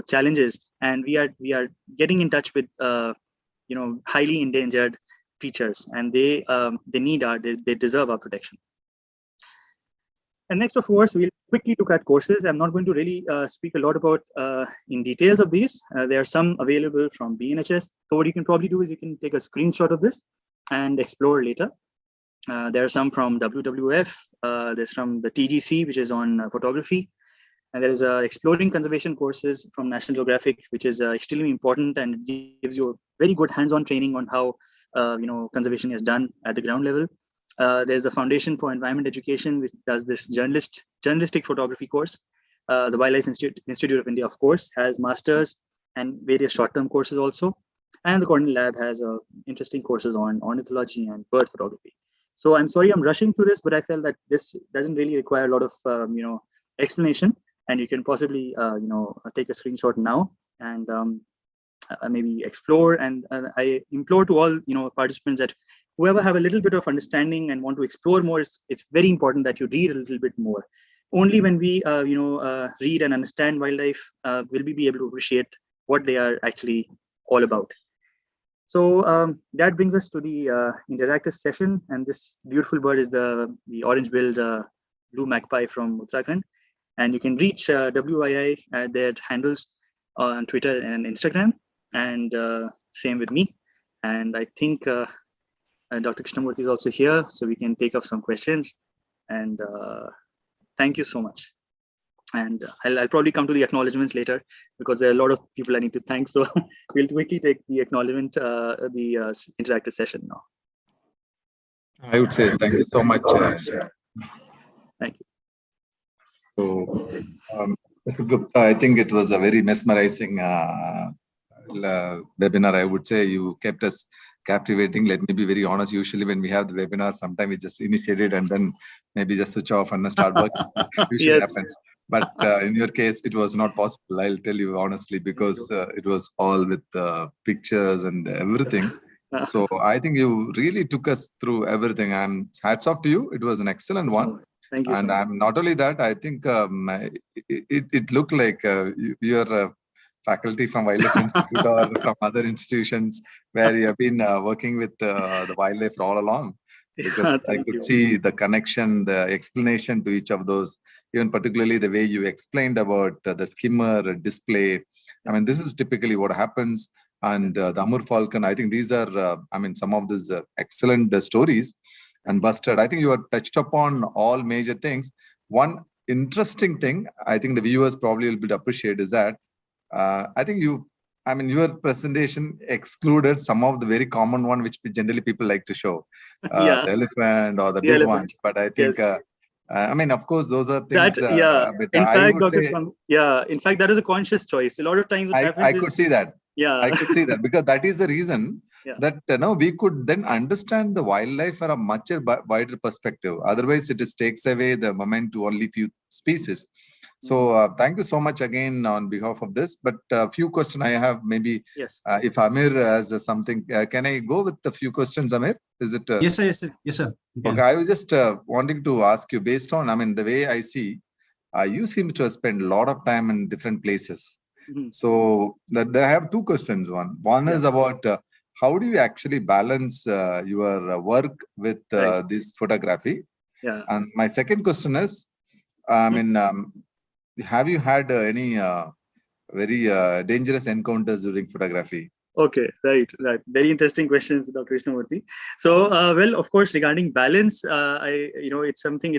challenges, and we are getting in touch with, highly endangered creatures, and they deserve our protection. And next, of course, we'll quickly look at courses. I'm not going to really speak a lot about in details of these. There are some available from BNHS. So what you can probably do is you can take a screenshot of this and explore later. There are some from WWF. There's from the TGC, which is on photography. And there is exploring conservation courses from National Geographic, which is extremely important, and it gives you a very good hands-on training on how conservation is done at the ground level. There's the Foundation for Environment Education, which does this journalistic photography course. The Wildlife Institute of India, of course, has masters and various short-term courses also. And the Cornell Lab has interesting courses on ornithology and bird photography. So I'm sorry I'm rushing through this, but I felt that this doesn't really require a lot of explanation. And you can possibly take a screenshot now and maybe explore. And I implore to all participants that whoever have a little bit of understanding and want to explore more, it's very important that you read a little bit more. Only when we read and understand wildlife will we be able to appreciate what they are actually all about. So that brings us to the interactive session, and this beautiful bird is the orange-billed blue magpie from Uttarakhand. And you can reach WII at their handles on Twitter and Instagram, and same with me. And I think Dr. Krishnamurthy is also here, so we can take up some questions. And thank you so much. And I'll probably come to the acknowledgements later because there are a lot of people I need to thank. So we'll quickly take the acknowledgement, the interactive session now. I would say thank you so much. Thank you. So, Mr. Gupta, I think it was a very mesmerizing webinar. I would say you kept us captivating. Let me be very honest. Usually when we have the webinar, sometimes we just initiate it and then maybe just switch off and then start working. Usually happens. But in your case, it was not possible. I'll tell you honestly, because it was all with pictures and everything. So I think you really took us through everything, and hats off to you. It was an excellent one. Thank you. And I'm not only that, I think it looked like you're faculty from Wildlife Institute or from other institutions where you have been working with the wildlife all along. Because I could see the connection, the explanation to each of those, even particularly the way you explained about the skimmer display. I mean, this is typically what happens. And the amur falcon, I think these are, some of these excellent stories. And Bustard, I think you have touched upon all major things. One interesting thing, I think the viewers probably will appreciate is that I think your presentation excluded some of the very common one, which generally people like to show, the elephant or the big ones. But I think, of course, those are things. In fact, Dr. Swam, in fact, that is a conscious choice. A lot of times, I could see that. I could see that because that is the reason that we could then understand the wildlife from a much wider perspective. Otherwise, it takes away the moment to only few species. So thank you so much again on behalf of this. But a few questions I have, maybe if Amir has something, can I go with a few questions, Amir? Is it? Yes, sir. Yes, sir. Okay, I was just wanting to ask you, based on, the way I see, you seem to have spent a lot of time in different places. So I have two questions. One is about how do you actually balance your work with this photography? And my second question is, have you had any very dangerous encounters during photography? Okay, right. Very interesting questions, Dr. Krishnamurthy. So, well, of course, regarding balance, it's something.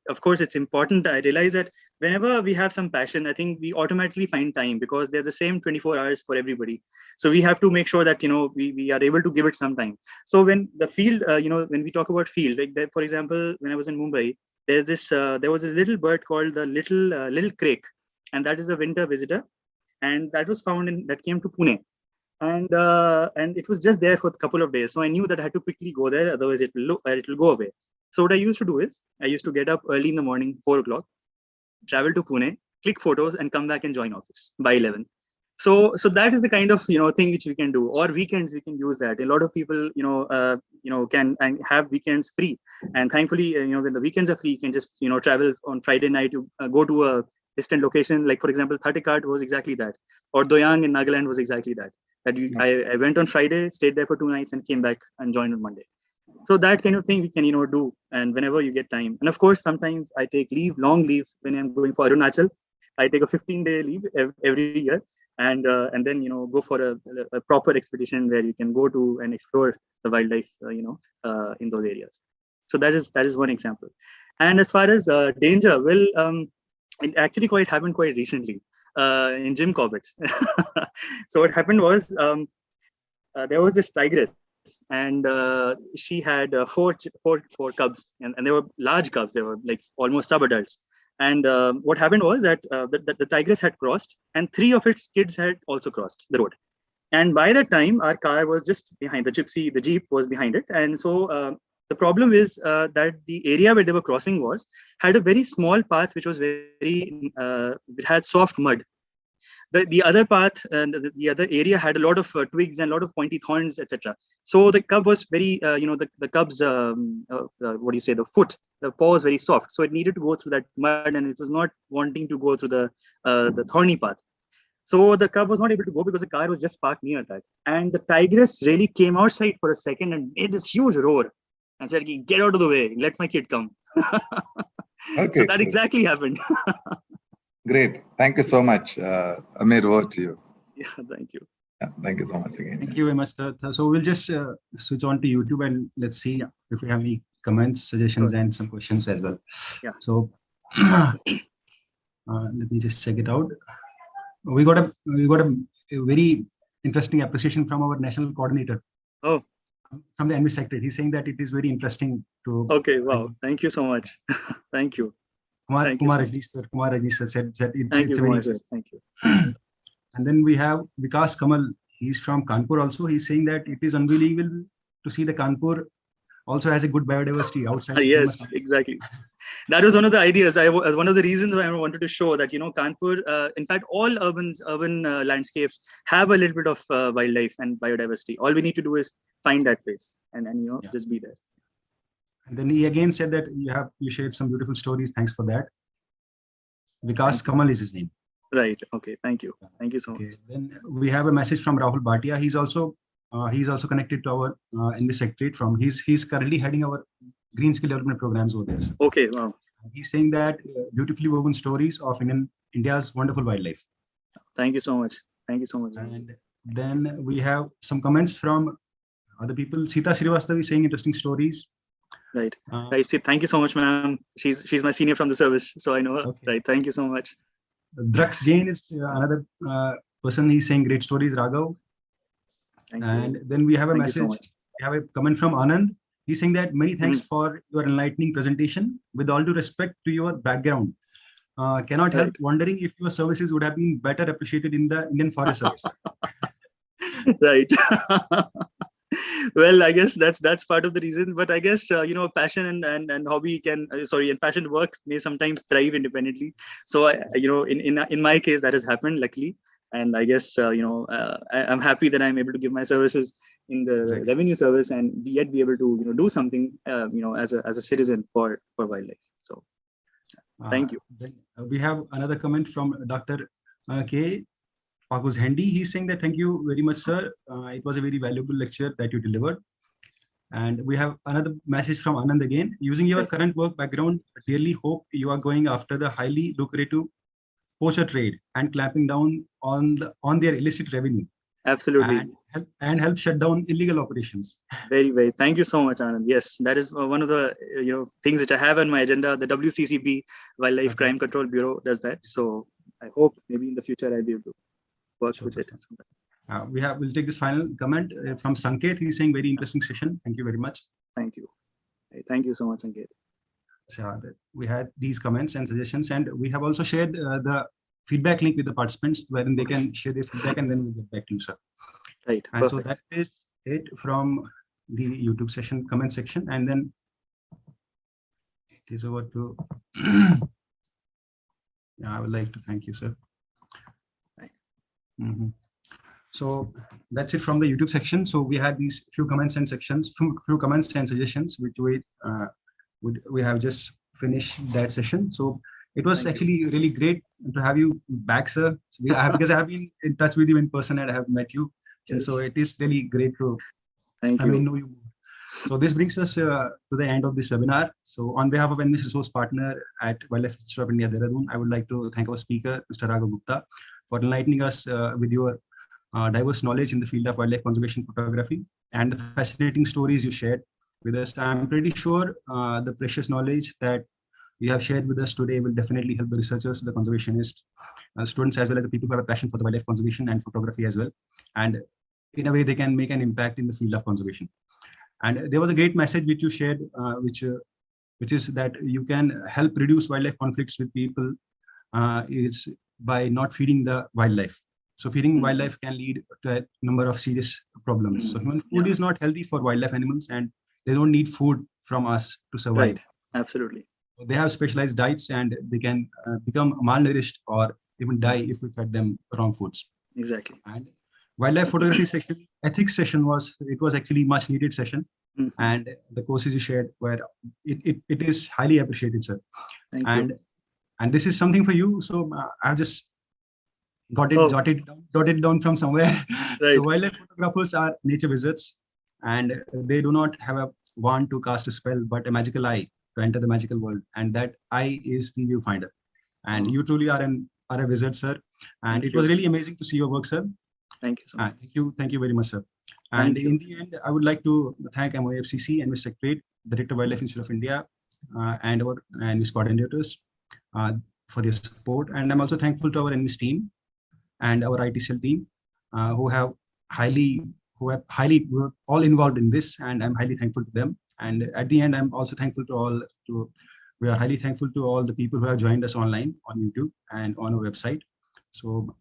Of course, it's important. I realize that whenever we have some passion, I think we automatically find time because they're the same 24 hours for everybody. So we have to make sure that we are able to give it some time. So when the field, when we talk about field, like that, for example, when I was in Mumbai, there was a little bird called the little crake, and that is a winter visitor, and that was found that came to Pune. And it was just there for a couple of days. So I knew that I had to quickly go there, otherwise it will go away. So what I used to do is, I used to get up early in the morning, 4 o'clock, travel to Pune, click photos and come back and join office by 11. So that is the kind of, thing which we can do. Or weekends, we can use that. A lot of people, can have weekends free. And thankfully, when the weekends are free, you can just, travel on Friday night to go to a distant location. Like, for example, Thatikart was exactly that. Or Doyang in Nagaland was exactly that. I went on Friday, stayed there for 2 nights and came back and joined on Monday. So that kind of thing we can, do, and whenever you get time. And of course, sometimes I take long leaves when I'm going for Arunachal. I take a 15-day leave every year and then, go for a proper expedition where you can go to and explore the wildlife, in those areas. So that is one example. And as far as danger, well, it actually happened quite recently. In Jim Corbett. So what happened was there was this tigress, and she had four cubs, and they were large cubs. They were like almost sub-adults. And what happened was that the tigress had crossed, and 3 of its kids had also crossed the road. And by that time, our car was just behind. The Jeep was behind it, and so. The problem is that the area where they were crossing had a very small path, which was it had soft mud. The other path, the other area had a lot of twigs and a lot of pointy thorns, etc. So the cub was very, the cub's, the paw was very soft. So it needed to go through that mud, and it was not wanting to go through the thorny path. So the cub was not able to go because the car was just parked near that. And the tigress really came outside for a second and made this huge roar and said, "Get out of the way, let my kid come." Okay, so that exactly happened. Great. Thank you so much. Amir, over to you. Yeah, thank you. Yeah, thank you so much again. Thank you very much, sir. So we'll just switch on to YouTube and let's see if we have any comments, suggestions, and some questions as well. Yeah. So let me just check it out. We got a very interesting appreciation from our national coordinator. Oh. From the ENVIS secretary. He's saying that it is very interesting to. Okay. Wow. Thank you so much. Thank you. Kumar Rajneesh sir said that it's very. Thank you. And then we have Vikas Kamal. He's from Kanpur also. He's saying that it is unbelievable to see the Kanpur also has a good biodiversity outside. Yes, exactly. That was one of the ideas. One of the reasons why I wanted to show that, Kanpur, in fact, all urban landscapes have a little bit of wildlife and biodiversity. All we need to do is find that place and just be there. And then he again said that you shared some beautiful stories. Thanks for that. Vikas Kamal is his name. Right. Okay. Thank you. Thank you so much. Then we have a message from Rahul Bhatia. He's also connected to our ENVIS secretariat. He's currently heading our green skill development programs over there. Okay. Wow. He's saying that beautifully woven stories of India's wonderful wildlife. Thank you so much. Thank you so much. And then we have some comments from other people. Sita Srivastav is saying interesting stories. Right. Thank you so much, ma'am. She's my senior from the service, so I know her. Okay. Right. Thank you so much. Drax Jain is another person. He's saying great stories, Raghav. And then we have a message. We have a comment from Anand. He's saying that many thanks for your enlightening presentation. With all due respect to your background, cannot help wondering if your services would have been better appreciated in the Indian Forest Service. Right. Well, I guess that's part of the reason, but I guess passion and hobby and passion work may sometimes thrive independently. So in my case that has happened, luckily, and I guess I'm happy that I'm able to give my services in the revenue service and yet be able to do something as a citizen for wildlife. So thank you. Then we have another comment from Dr. K. Pakus Handy. He's saying that thank you very much, sir. It was a very valuable lecture that you delivered. And we have another message from Anand again. Using your current work background, I really hope you are going after the highly lucrative poacher trade and clamping down on their illicit revenue. Absolutely. And help shut down illegal operations. Very, very. Thank you so much, Anand. Yes, that is one of the things which I have on my agenda. The WCCB, Wildlife Crime Control Bureau, does that. So I hope maybe in the future I'll be able to work with it. We'll take this final comment from Sanket. He's saying very interesting session. Thank you very much. Thank you. Thank you so much, Sanket. So we had these comments and suggestions, and we have also shared the feedback link with the participants wherein they can share their feedback, and then we'll get back to you, sir. Right. And perfect. So that is it from the YouTube session comment section, and then it is over to I would like to thank you, sir. So that's it from the YouTube section. So we had these few comments and suggestions, which we have just finished that session. So it was actually really great to have you back, sir. So because I have been in touch with you in person and I have met you. Yes. So it is really great to know you. So this brings us to the end of this webinar. So on behalf of ENVIS Resource Partner at Wildlife Institute of India, Dehradun, I would like to thank our speaker, Mr. Raghav Gupta, for enlightening us with your diverse knowledge in the field of wildlife conservation photography and the fascinating stories you shared with us. I'm pretty sure the precious knowledge that you have shared with us today will definitely help the researchers, the conservationists, students, as well as the people who have a passion for the wildlife conservation and photography as well. And in a way, they can make an impact in the field of conservation. And there was a great message which you shared, which is that you can help reduce wildlife conflicts with people is by not feeding the wildlife. So feeding wildlife can lead to a number of serious problems. So human food is not healthy for wildlife animals, and they don't need food from us to survive. Right. Absolutely. They have specialized diets, and they can become malnourished or even die if we fed them wrong foods. Exactly. And wildlife photography session, ethics session was actually much needed session. And the courses you shared it is highly appreciated, sir. Thank you. And this is something for you. So I've just got it jotted down from somewhere. Right. So wildlife photographers are nature wizards, and they do not have a wand to cast a spell, but a magical eye to enter the magical world. And that eye is the viewfinder. And you truly are a wizard, sir. And it was really amazing to see your work, sir. Thank you so much. Thank you very much, sir. And in the end, I would like to thank MOFCC and Mr. Secretary, Director Wildlife Institute of India, and our NVIS coordinators for their support. And I'm also thankful to our NVIS team and our IT cell team who are all involved in this, and I'm highly thankful to them. And at the end, I'm also thankful to we are highly thankful to all the people who have joined us online on YouTube and on our website. So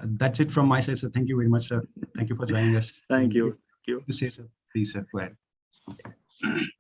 that's it from my side. So thank you very much, sir. Thank you for joining us. Thank you. Thank you. To say, sir, please, sir, go ahead.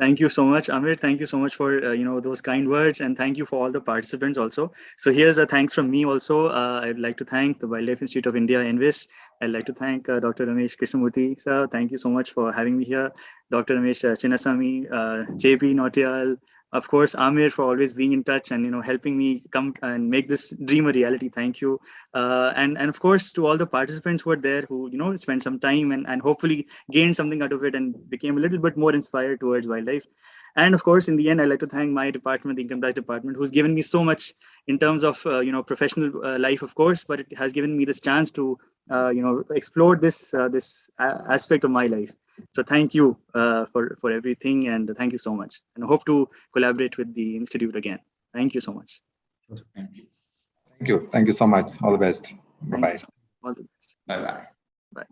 Thank you so much, Amir. Thank you so much for those kind words, and thank you for all the participants also. So here's a thanks from me also. I'd like to thank the Wildlife Institute of India, ENVIS. I'd like to thank Dr. Ramesh Krishnamurthy, sir. Thank you so much for having me here. Dr. Ramesh Chinnasamy, JP Nautiyal, of course, Amir, for always being in touch and helping me come and make this dream a reality. Thank you, and of course to all the participants who were there who spent some time and hopefully gained something out of it and became a little bit more inspired towards wildlife. And of course, in the end, I'd like to thank my department, the Income Tax Department, who's given me so much in terms of professional life, of course, but it has given me this chance to explore this aspect of my life. So thank you for everything, and thank you so much. And I hope to collaborate with the Institute again. Thank you so much. Thank you. Thank you so much. All the best. Bye-bye. All the best. Bye-bye. Bye.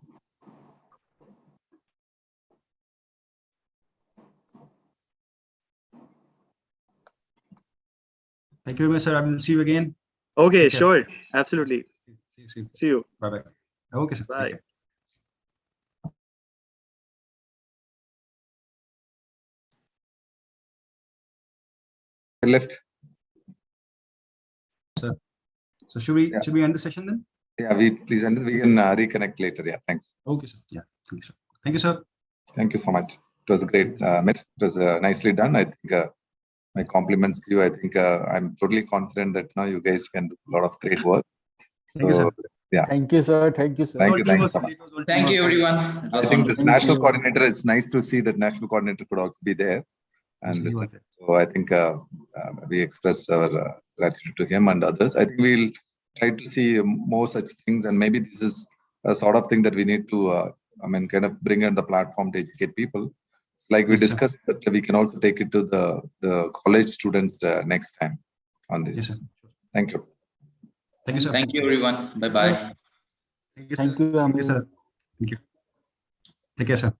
Thank you very much, sir. I will see you again. Okay, sure. Absolutely. See you. Bye-bye. Okay, sir. Bye. Left. Sir. So should we end the session then? Yeah, please end it. We can reconnect later. Yeah, thanks. Okay, sir. Yeah, thank you, sir. Thank you, sir. Thank you so much. It was great. It was nicely done. I think my compliments to you. I think I'm totally confident that now you guys can do a lot of great work. Thank you, sir. Yeah. Thank you, sir. Thank you, sir. Thank you so much. Thank you, everyone. I think this national coordinator, it's nice to see that national coordinator could also be there. And listen. So I think we express our gratitude to him and others. I think we'll try to see more such things, and maybe this is a sort of thing that we need to, kind of bring on the platform to educate people. Like we discussed, that we can also take it to the college students next time on this. Yes, sir. Thank you. Thank you, sir. Thank you, everyone. Bye-bye. Thank you, Thank you, sir. Thank you. Take care, sir.